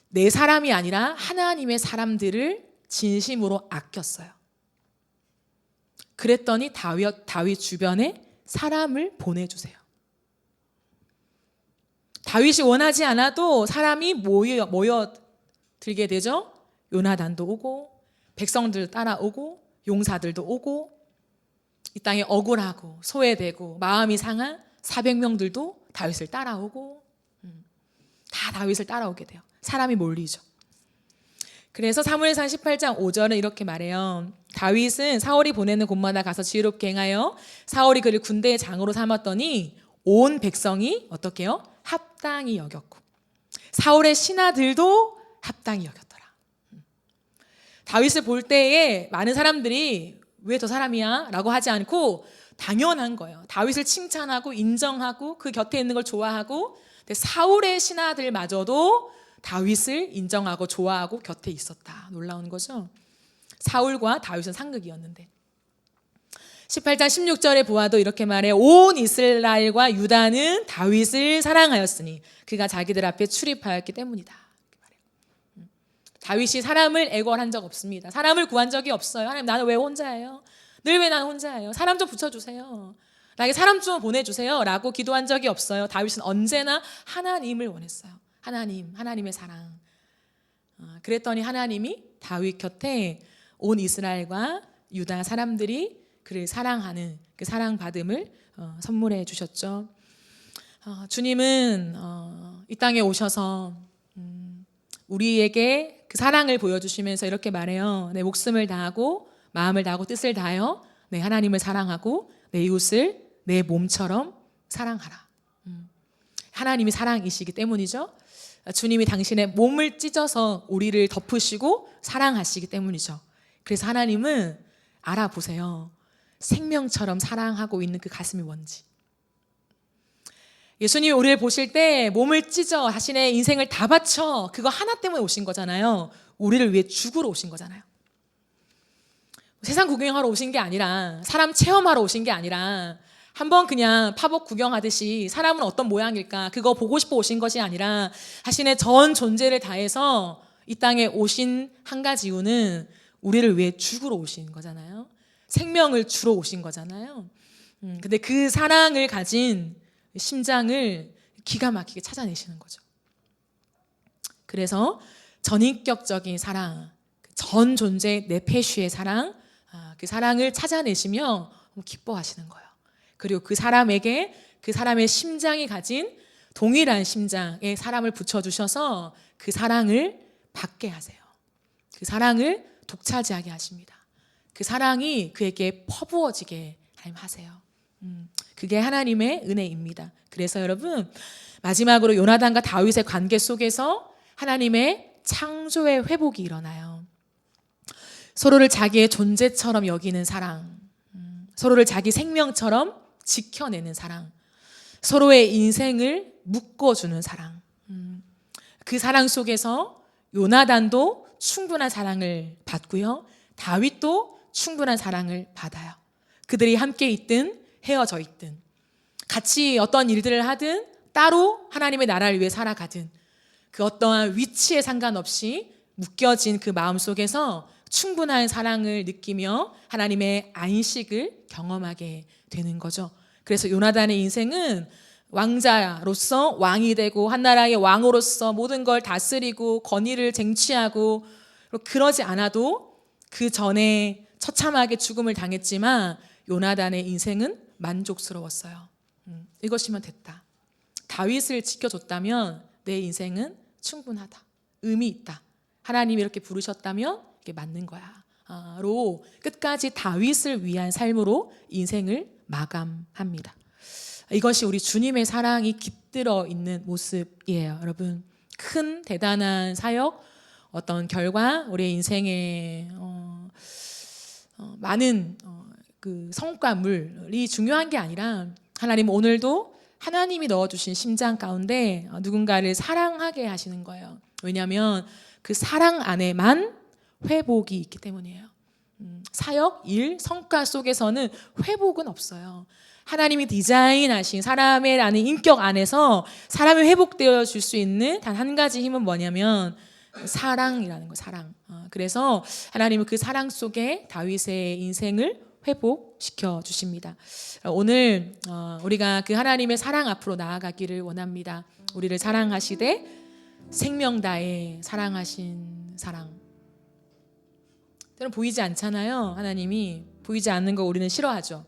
내 사람이 아니라 하나님의 사람들을 진심으로 아꼈어요. 그랬더니 다윗 주변에 사람을 보내주세요. 다윗이 원하지 않아도 사람이 모여들게 되죠. 요나단도 오고 백성들 따라오고 용사들도 오고 이 땅에 억울하고 소외되고 마음이 상한 400명들도 다윗을 따라오고 다 다윗을 따라오게 돼요. 사람이 몰리죠. 그래서 사무엘상 18장 5절은 이렇게 말해요. 다윗은 사울이 보내는 곳마다 가서 지혜롭게 행하여 사울이 그를 군대의 장으로 삼았더니 온 백성이 어떻게 해요? 합당히 여겼고 사울의 신하들도 합당히 여겼더라. 다윗을 볼 때에 많은 사람들이 왜 저 사람이야? 라고 하지 않고 당연한 거예요. 다윗을 칭찬하고 인정하고 그 곁에 있는 걸 좋아하고 근데 사울의 신하들마저도 다윗을 인정하고 좋아하고 곁에 있었다. 놀라운 거죠. 사울과 다윗은 상극이었는데 18장 16절에 보아도 이렇게 말해 온 이스라엘과 유다는 다윗을 사랑하였으니 그가 자기들 앞에 출입하였기 때문이다. 다윗이 사람을 애걸한 적 없습니다. 사람을 구한 적이 없어요. 하나님 나는 왜 혼자예요? 늘 왜 나는 혼자예요? 사람 좀 붙여주세요. 나에게 사람 좀 보내주세요. 라고 기도한 적이 없어요. 다윗은 언제나 하나님을 원했어요. 하나님의 사랑. 그랬더니 하나님이 다윗 곁에 온 이스라엘과 유다 사람들이 그를 사랑하는 그 사랑받음을 선물해 주셨죠. 주님은 이 땅에 오셔서 우리에게 그 사랑을 보여주시면서 이렇게 말해요. 내 목숨을 다하고 마음을 다하고 뜻을 다하여 내 하나님을 사랑하고 내 이웃을 내 몸처럼 사랑하라. 하나님이 사랑이시기 때문이죠. 주님이 당신의 몸을 찢어서 우리를 덮으시고 사랑하시기 때문이죠. 그래서 하나님은 알아보세요. 생명처럼 사랑하고 있는 그 가슴이 뭔지. 예수님이 우리를 보실 때 몸을 찢어 자신의 인생을 다 바쳐 그거 하나 때문에 오신 거잖아요. 우리를 위해 죽으러 오신 거잖아요. 세상 구경하러 오신 게 아니라 사람 체험하러 오신 게 아니라 한번 그냥 팝업 구경하듯이 사람은 어떤 모양일까 그거 보고 싶어 오신 것이 아니라 자신의 전 존재를 다해서 이 땅에 오신 한 가지 이유는 우리를 위해 죽으러 오신 거잖아요. 생명을 주러 오신 거잖아요. 근데 그 사랑을 가진 심장을 기가 막히게 찾아내시는 거죠. 그래서 전인격적인 사랑, 전 존재 네페슈의 사랑, 그 사랑을 찾아내시며 기뻐하시는 거예요. 그리고 그 사람에게 그 사람의 심장이 가진 동일한 심장에 사람을 붙여주셔서 그 사랑을 받게 하세요. 그 사랑을 독차지하게 하십니다. 그 사랑이 그에게 퍼부어지게 하세요. 그게 하나님의 은혜입니다. 그래서 여러분 마지막으로 요나단과 다윗의 관계 속에서 하나님의 창조의 회복이 일어나요. 서로를 자기의 존재처럼 여기는 사랑, 서로를 자기 생명처럼 지켜내는 사랑, 서로의 인생을 묶어주는 사랑. 그 사랑 속에서 요나단도 충분한 사랑을 받고요. 다윗도 충분한 사랑을 받아요. 그들이 함께 있든 헤어져 있든 같이 어떤 일들을 하든 따로 하나님의 나라를 위해 살아가든 그 어떠한 위치에 상관없이 묶여진 그 마음 속에서 충분한 사랑을 느끼며 하나님의 안식을 경험하게 되는 거죠. 그래서 요나단의 인생은 왕자로서 왕이 되고 한 나라의 왕으로서 모든 걸 다스리고 권위를 쟁취하고 그러지 않아도 그 전에 처참하게 죽음을 당했지만 요나단의 인생은 만족스러웠어요. 이것이면 됐다. 다윗을 지켜줬다면 내 인생은 충분하다. 의미 있다. 하나님이 이렇게 부르셨다면 이게 맞는 거야. 로 끝까지 다윗을 위한 삶으로 인생을 마감합니다. 이것이 우리 주님의 사랑이 깃들어 있는 모습이에요. 여러분 큰 대단한 사역 어떤 결과 우리의 인생에 많은 그 성과물이 중요한 게 아니라 하나님 오늘도 하나님이 넣어주신 심장 가운데 누군가를 사랑하게 하시는 거예요. 왜냐하면 그 사랑 안에만 회복이 있기 때문이에요. 사역, 일, 성과 속에서는 회복은 없어요. 하나님이 디자인하신 사람의 라는 인격 안에서 사람이 회복되어 줄 수 있는 단 한 가지 힘은 뭐냐면 사랑이라는 거예요. 사랑. 그래서 하나님은 그 사랑 속에 다윗의 인생을 회복시켜 주십니다. 오늘 우리가 그 하나님의 사랑 앞으로 나아가기를 원합니다. 우리를 사랑하시되 생명 다해 사랑하신 사랑. 때론 보이지 않잖아요. 하나님이 보이지 않는 거 우리는 싫어하죠.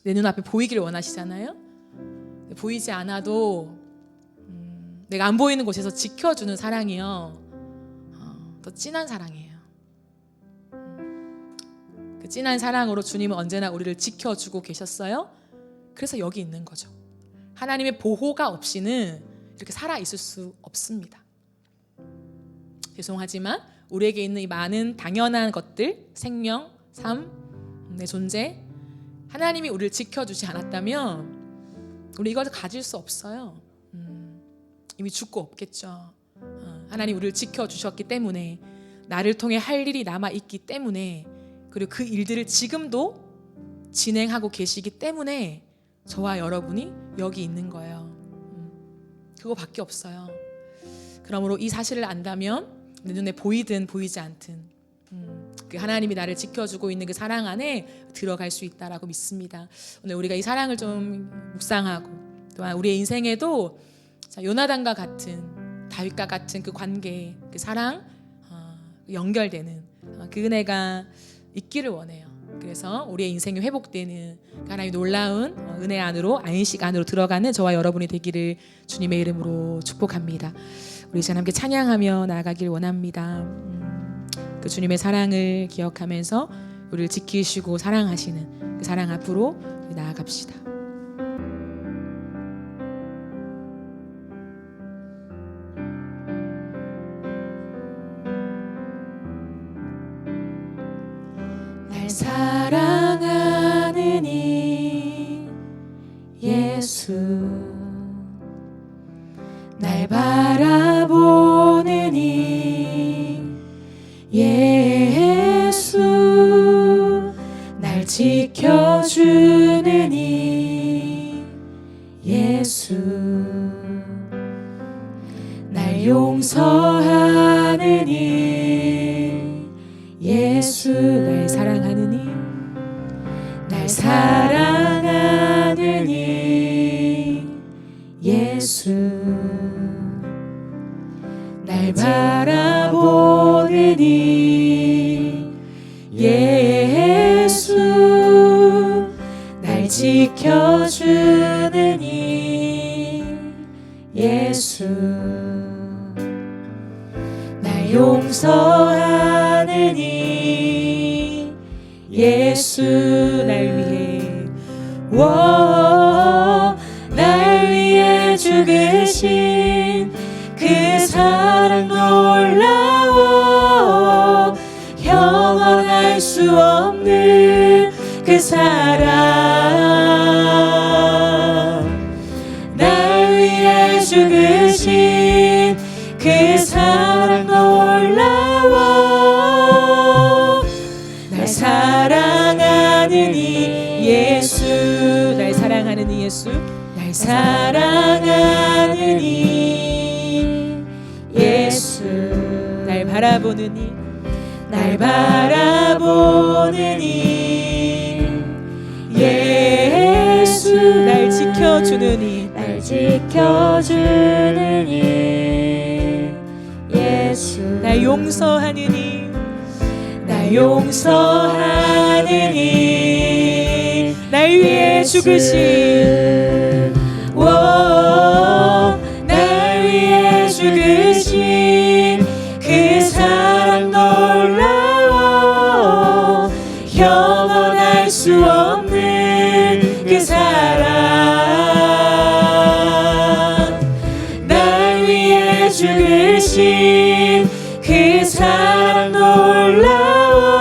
내 눈앞에 보이기를 원하시잖아요. 보이지 않아도 내가 안 보이는 곳에서 지켜주는 사랑이요, 더 진한 사랑이에요. 그 진한 사랑으로 주님은 언제나 우리를 지켜주고 계셨어요. 그래서 여기 있는 거죠. 하나님의 보호가 없이는 이렇게 살아있을 수 없습니다. 죄송하지만 우리에게 있는 이 많은 당연한 것들, 생명, 삶, 내 존재, 하나님이 우리를 지켜주지 않았다면 우리 이걸 가질 수 없어요. 이미 죽고 없겠죠. 하나님 우리를 지켜주셨기 때문에, 나를 통해 할 일이 남아있기 때문에, 그리고 그 일들을 지금도 진행하고 계시기 때문에 저와 여러분이 여기 있는 거예요. 그거밖에 없어요. 그러므로 이 사실을 안다면 내 눈에 보이든 보이지 않든 그 하나님이 나를 지켜주고 있는 그 사랑 안에 들어갈 수 있다라고 믿습니다. 오늘 우리가 이 사랑을 좀 묵상하고, 또한 우리의 인생에도 요나단과 같은, 다윗과 같은 그 관계, 그 사랑, 연결되는 그 은혜가 있기를 원해요. 그래서 우리의 인생이 회복되는 하나님의 놀라운 은혜 안으로, 안식 안으로 들어가는 저와 여러분이 되기를 주님의 이름으로 축복합니다. 우리 이제 함께 찬양하며 나아가길 원합니다. 그 주님의 사랑을 기억하면서 우리를 지키시고 사랑하시는 그 사랑 앞으로 나아갑시다. 날 사랑하는 이 예수, 날 바라보는 이 예수, 날 지켜주는 이 예수, 날 용서하는 이 예수, 날 사랑하는 이, 날 사랑하는 이 예수, 날 바라보는 이 예수, 날 지켜주는 이 예수, 날 용서하는 이 예수, 날 위해 날 위해 죽으신 그 사랑 놀라워, 영원할 수 없는 그 사랑, 날 위해 죽으신 그 사랑 놀라워, 날 사랑하는 이 예수, 날 사랑하는 이 예수, 날 사랑하는 이 예수, 날 바라보는 이, 날 바라보는 이 예수, 날 지켜주는 이, 날 지켜주는 이 예수, 날 용서하는 이, 날 용서하는 이, 날 위해 죽으신, 날 위해 죽으신 그 사랑 놀라워, 영원할 수 없는 그 사랑, 날 위해 죽으신 그 사랑 놀라워,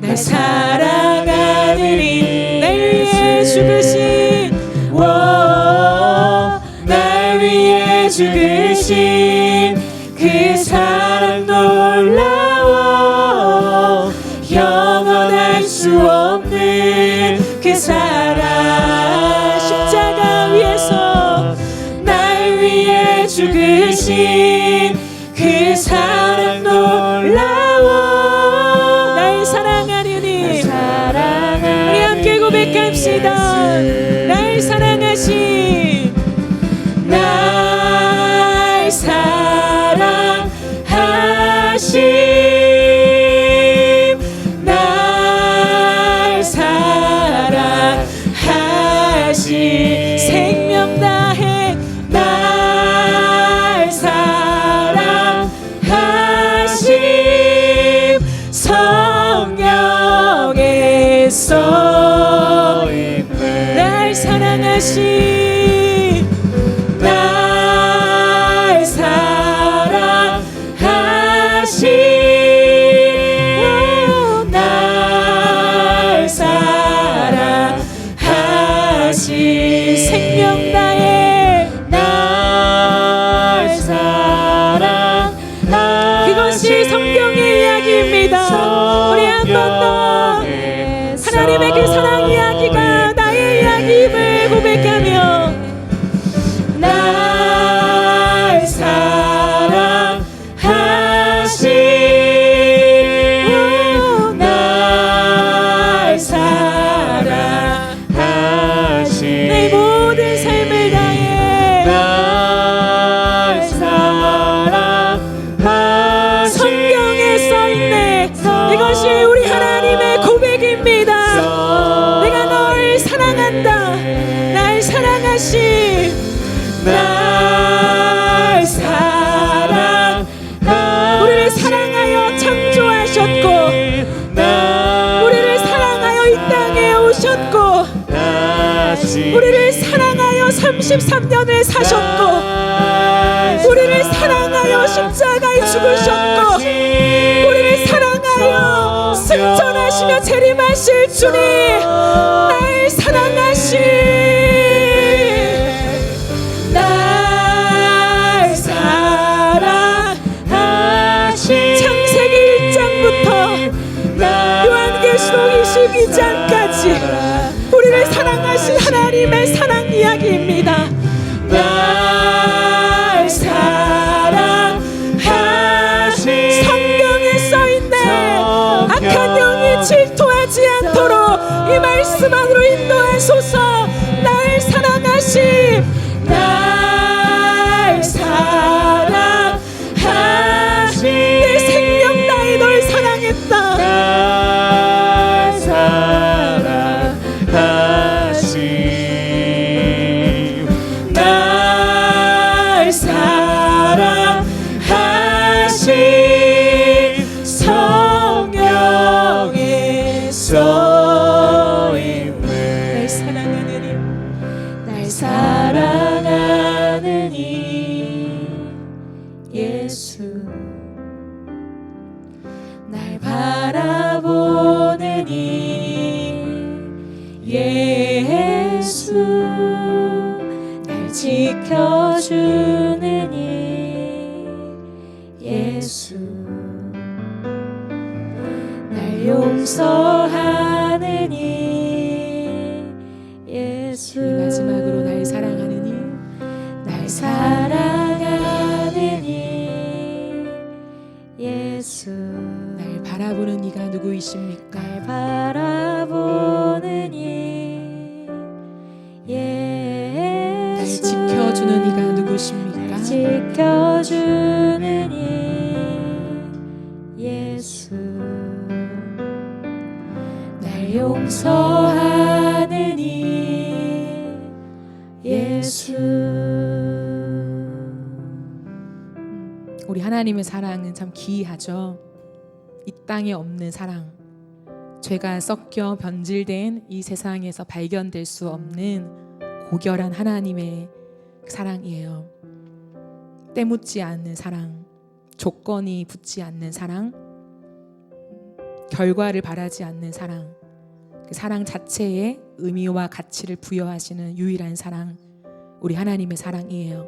날 사랑하는 이, 날 위해 죽으신, 날 위해 죽으신 그 사랑 놀라워, 영원할 수 없는 그 사랑, 십자가 위에서 날 위해 죽으신 그 사랑 놀라워, 날 사랑
날 사랑하시 날 사랑하시
내 모든 삶을 다해
날 사랑하시
성경에 써있네. 이것이 우리 하나님의 고백입니다. 내가 널 사랑한다. 날 사랑하시
날 사랑하시
우리를 사랑하여 창조하셨고 우리를 사랑하여 이 땅에 오셨고 우리를 사랑하여 33년을 사셨고 우리를 사랑하여 십자가에 죽으셨고 우리를 사랑하여 승천하시며 재림하실 주님 날 사랑하시 날 사랑하시 창세기 1장부터 요한계시록 22장까지 우리를 사랑하신 하나님의 사랑 이야기입니다.
날 사랑하시
성경에 써있네. 악한 영이 질투하지 않도록 이 말씀 안으로 인도하소서. 날 사랑하심 날 사랑하심 내 생명 다해 널 사랑했다.
날 사랑하시 날 사랑하시 성경에 써있네.
날 사랑하는 이
날 사랑하는 이 예수 날 바라보는 이 예수 날 지켜주는 이 예수 날 용서하는 이 예수
마지막으로 날 사랑하는 이
날 사랑하는 이 예수
날 바라보는 이가 누구이십니까?
날 바라보는 이 예수
날 지켜주는 이가 누구십니까?
날 지켜주는 이 예수 날 용서하는 이 예수
우리 하나님의 사랑은 참 기이하죠. 이 땅에 없는 사랑, 죄가 섞여 변질된 이 세상에서 발견될 수 없는 고결한 하나님의 사랑이에요. 때묻지 않는 사랑, 조건이 붙지 않는 사랑, 결과를 바라지 않는 사랑, 그 사랑 자체에 의미와 가치를 부여하시는 유일한 사랑, 우리 하나님의 사랑이에요.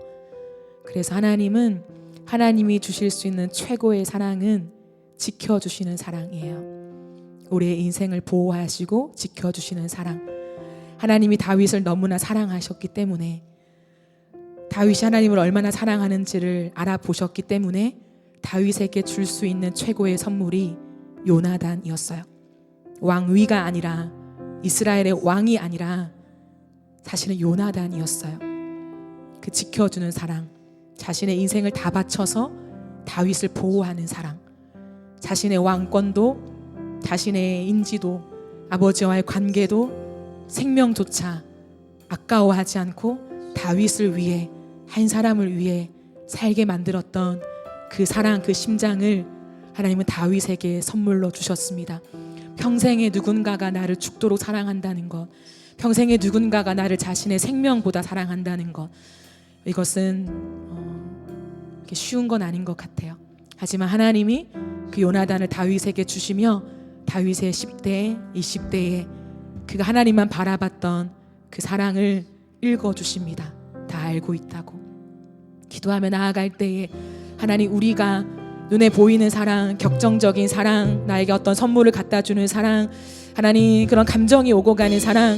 그래서 하나님은 하나님이 주실 수 있는 최고의 사랑은 지켜주시는 사랑이에요. 우리의 인생을 보호하시고 지켜주시는 사랑. 하나님이 다윗을 너무나 사랑하셨기 때문에, 다윗이 하나님을 얼마나 사랑하는지를 알아보셨기 때문에 다윗에게 줄 수 있는 최고의 선물이 요나단이었어요. 왕위가 아니라, 이스라엘의 왕이 아니라 사실은 요나단이었어요. 그 지켜주는 사랑, 자신의 인생을 다 바쳐서 다윗을 보호하는 사랑, 자신의 왕권도, 자신의 인지도, 아버지와의 관계도, 생명조차 아까워하지 않고 다윗을 위해, 한 사람을 위해 살게 만들었던 그 사랑, 그 심장을 하나님은 다윗에게 선물로 주셨습니다. 평생에 누군가가 나를 죽도록 사랑한다는 것, 평생에 누군가가 나를 자신의 생명보다 사랑한다는 것, 이것은 쉬운 건 아닌 것 같아요. 하지만 하나님이 그 요나단을 다윗에게 주시며 다윗의 10대, 20대에 그가 하나님만 바라봤던 그 사랑을 읽어주십니다. 다 알고 있다고. 기도하며 나아갈 때에 하나님, 우리가 눈에 보이는 사랑, 격정적인 사랑, 나에게 어떤 선물을 갖다 주는 사랑, 하나님 그런 감정이 오고 가는 사랑,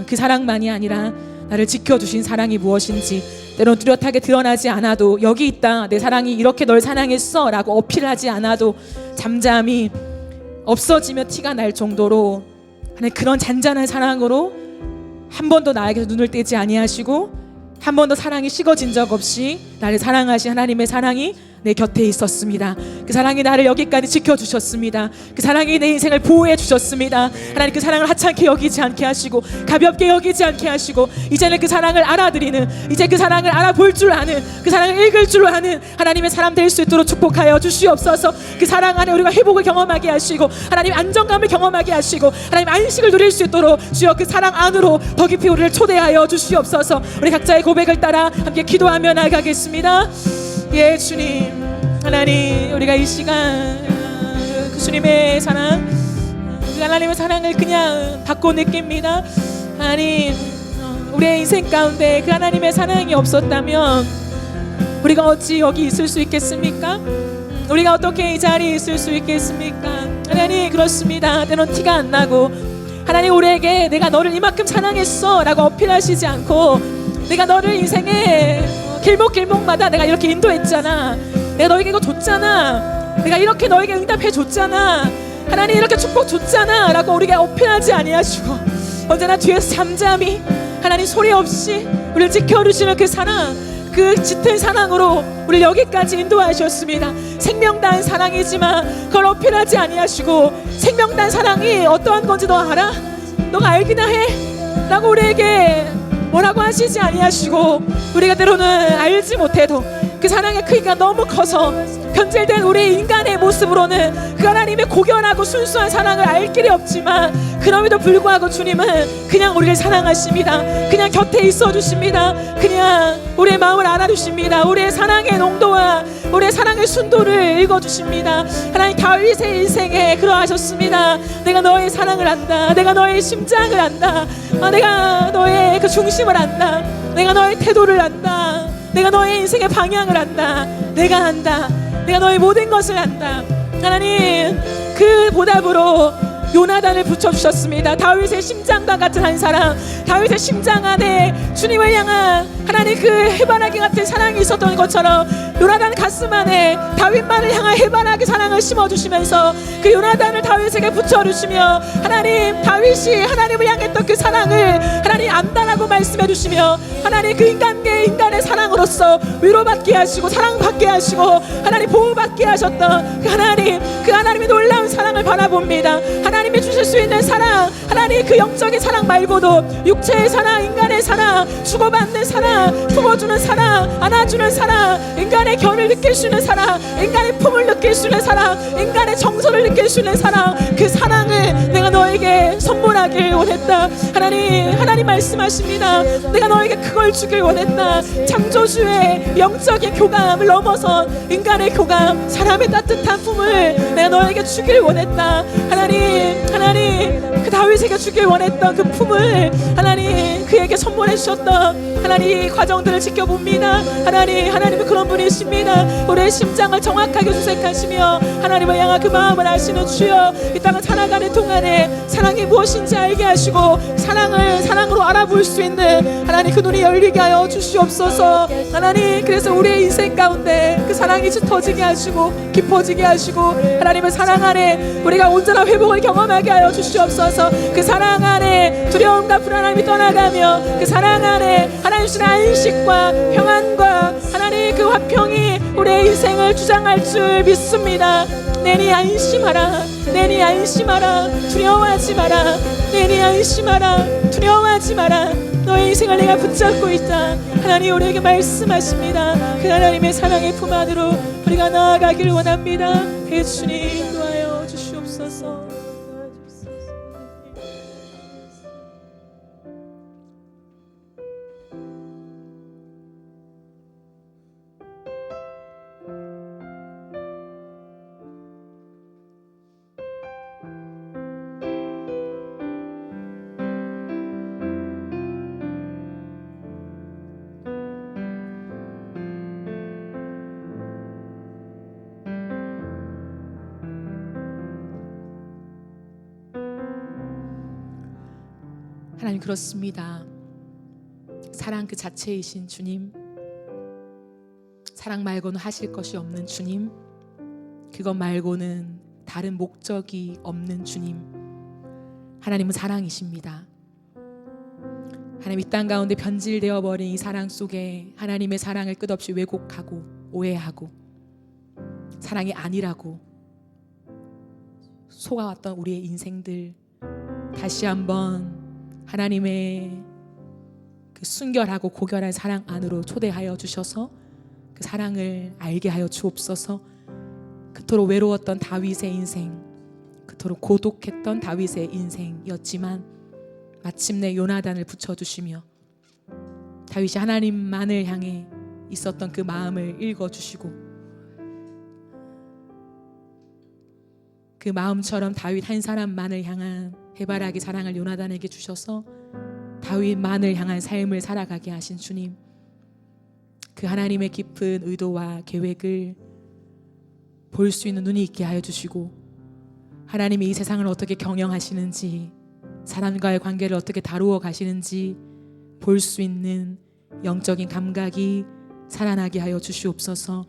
그 사랑만이 아니라 나를 지켜주신 사랑이 무엇인지, 때론 뚜렷하게 드러나지 않아도 여기 있다, 내 사랑이 이렇게 널 사랑했어 라고 어필하지 않아도 잠잠히 없어지며 티가 날 정도로 하나님 그런 잔잔한 사랑으로 한 번도 나에게서 눈을 떼지 아니하시고 한 번도 사랑이 식어진 적 없이 나를 사랑하신 하나님의 사랑이 내 곁에 있었습니다. 그 사랑이 나를 여기까지 지켜주셨습니다. 그 사랑이 내 인생을 보호해 주셨습니다. 하나님 그 사랑을 하찮게 여기지 않게 하시고 가볍게 여기지 않게 하시고 이제는 그 사랑을 알아들이는, 이제 그 사랑을 알아볼 줄 아는, 그 사랑을 읽을 줄 아는 하나님의 사람 될 수 있도록 축복하여 주시옵소서. 그 사랑 안에 우리가 회복을 경험하게 하시고 하나님 안정감을 경험하게 하시고 하나님 안식을 누릴 수 있도록 주여 그 사랑 안으로 더 깊이 우리를 초대하여 주시옵소서. 우리 각자의 고백을 따라 함께 기도하며 나가겠습니다. 예, 주님 하나님, 우리가 이 시간 그 주님의 사랑, 그 하나님의 사랑을 그냥 받고 느낍니다. 하나님, 우리의 인생 가운데 그 하나님의 사랑이 없었다면 우리가 어찌 여기 있을 수 있겠습니까? 우리가 어떻게 이 자리에 있을 수 있겠습니까? 하나님, 그렇습니다. 때론 티가 안 나고 하나님 우리에게 내가 너를 이만큼 사랑했어 라고 어필하시지 않고 내가 너를 인생에 길목길목마다 내가 이렇게 인도했잖아, 내가 너에게 이거 줬잖아, 내가 이렇게 너에게 응답해 줬잖아, 하나님 이렇게 축복 줬잖아 라고 우리가 어필하지 아니하시고 언제나 뒤에서 잠잠히 하나님 소리 없이 우리를 지켜주시는 그 사랑, 그 짙은 사랑으로 우리를 여기까지 인도하셨습니다. 생명다한 사랑이지만 그걸 어필하지 아니하시고 생명다한 사랑이 어떠한 건지 너 알아? 너가 알기나 해? 라고 우리에게 뭐라고 하시지 아니하시고 우리가 때로는 알지 못해도 그 사랑의 크기가 너무 커서 변질된 우리 인간의 모습으로는 그 하나님의 고결하고 순수한 사랑을 알 길이 없지만 그럼에도 불구하고 주님은 그냥 우리를 사랑하십니다. 그냥 곁에 있어 주십니다. 그냥 우리의 마음을 알아주십니다. 우리의 사랑의 농도와 우리의 사랑의 순도를 읽어주십니다. 하나님 다윗의 인생에 그러하셨습니다. 내가 너의 사랑을 안다, 내가 너의 심장을 안다, 내가 너의 그 중심을 안다, 내가 너의 태도를 안다, 내가 너의 인생의 방향을 안다, 내가 안다, 내가 너의 모든 것을 안다. 하나님 그 보답으로 요나단을 붙여주셨습니다. 다윗의 심장과 같은 한 사람, 다윗의 심장 안에 주님을 향한 하나님 그 해바라기 같은 사랑이 있었던 것처럼 요나단 가슴 안에 다윗만을 향한 해바라기 사랑을 심어주시면서 그 요나단을 다윗에게 붙여주시며 하나님 다윗이 하나님을 향했던 그 사랑을 하나님 안다라고 말씀해 주시며 하나님 그 인간의 사랑으로서 위로받게 하시고 사랑받게 하시고 하나님 보호받게 하셨던 그 하나님의 놀라운 사랑을 바라봅니다. 하나님이 주실 수 있는 사랑, 하나님 그 영적인 사랑 말고도 육체의 사랑, 인간의 사랑, 주고받는 사랑, 품어주는 사랑, 안아주는 사랑, 인간의 결을 느낄 수 있는 사랑, 인간의 품을 느낄 수 있는 사랑, 인간의 정서를 느낄 수 있는 사랑, 그 사랑을 내가 너에게 선물하길 원했다. 하나님 말씀하십니다. 내가 너에게 그걸 주길 원했다. 창조주의 영적인 교감을 넘어선 인간의 교감, 사람의 따뜻한 품을 내가 너에게 주길 원했다. 하나님 그 다윗에게 주길 원했던 그 품을 하나님 그에게 선물해 주셨던 하나님 이 과정들을 지켜봅니다. 하나님은 그런 분이십니다. 우리의 심장을 정확하게 수색하시며 하나님을 향한 그 마음을 아시는 주여, 이 땅을 살아가는 동안에 사랑이 무엇인지 알게 하시고 사랑을 사랑으로 알아볼 수 있는 하나님 그 눈이 열리게 하여 주시옵소서. 하나님 그래서 우리의 인생 가운데 그 사랑이 짙어지게 하시고 깊어지게 하시고 하나님의 사랑 안에 우리가 온전한 회복을 경험하게 하여 주시옵소서. 그 사랑 안에 두려움과 불안함이 떠나가며 그 사랑 안에 하나님 주신 안식과 평안과 하나님 그 화평이 우리의 인생을 주장할 줄 믿습니다. 내니 안심하라, 내니 안심하라, 두려워하지 마라, 내니 안심하라, 두려워하지 마라. 너의 인생을 내가 붙잡고 있다. 하나님 우리에게 말씀하십니다. 그 하나님의 사랑의 품 안으로 우리가 나아가기를 원합니다. 예수님 인도하여 주시옵소서. 하나님 그렇습니다. 사랑 그 자체이신 주님, 사랑 말고는 하실 것이 없는 주님, 그것 말고는 다른 목적이 없는 주님, 하나님은 사랑이십니다. 하나님, 이 땅 가운데 변질되어 버린 이 사랑 속에 하나님의 사랑을 끝없이 왜곡하고 오해하고 사랑이 아니라고 속아왔던 우리의 인생들, 다시 한번 하나님의 그 순결하고 고결한 사랑 안으로 초대하여 주셔서 그 사랑을 알게 하여 주옵소서. 그토록 외로웠던 다윗의 인생, 그토록 고독했던 다윗의 인생이었지만 마침내 요나단을 붙여주시며 다윗이 하나님만을 향해 있었던 그 마음을 읽어주시고 그 마음처럼 다윗 한 사람만을 향한 해바라기 사랑을 요나단에게 주셔서 다윗만을 향한 삶을 살아가게 하신 주님, 그 하나님의 깊은 의도와 계획을 볼 수 있는 눈이 있게 하여 주시고, 하나님이 이 세상을 어떻게 경영하시는지, 사람과의 관계를 어떻게 다루어 가시는지 볼 수 있는 영적인 감각이 살아나게 하여 주시옵소서.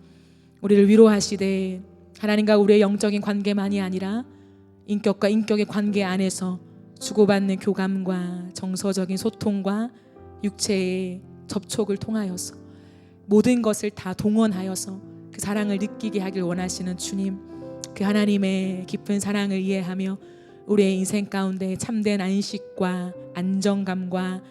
우리를 위로하시되 하나님과 우리의 영적인 관계만이 아니라 인격과 인격의 관계 안에서 주고받는 교감과 정서적인 소통과 육체의 접촉을 통하여서 모든 것을 다 동원하여서 그 사랑을 느끼게 하길 원하시는 주님, 그 하나님의 깊은 사랑을 이해하며 우리의 인생 가운데 참된 안식과 안정감과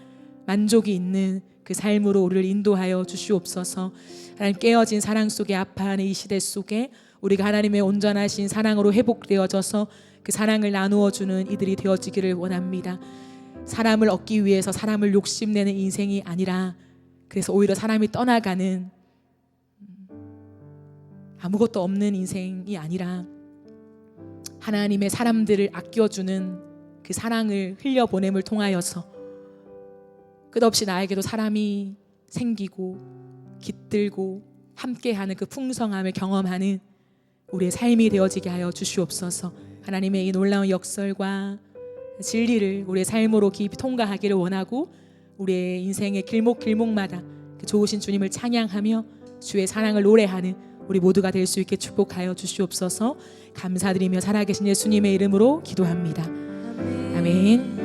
만족이 있는 그 삶으로 우리를 인도하여 주시옵소서. 하나님, 깨어진 사랑 속에 아파하는 이 시대 속에 우리가 하나님의 온전하신 사랑으로 회복되어져서 그 사랑을 나누어 주는 이들이 되어지기를 원합니다. 사람을 얻기 위해서 사람을 욕심내는 인생이 아니라, 그래서 오히려 사람이 떠나가는 아무것도 없는 인생이 아니라 하나님의 사람들을 아껴주는 그 사랑을 흘려보냄을 통하여서 끝없이 나에게도 사람이 생기고 깃들고 함께하는 그 풍성함을 경험하는 우리의 삶이 되어지게 하여 주시옵소서. 하나님의 이 놀라운 역설과 진리를 우리의 삶으로 깊이 통과하기를 원하고, 우리의 인생의 길목길목마다 그 좋으신 주님을 찬양하며 주의 사랑을 노래하는 우리 모두가 될 수 있게 축복하여 주시옵소서. 감사드리며 살아계신 예수님의 이름으로 기도합니다. 아멘.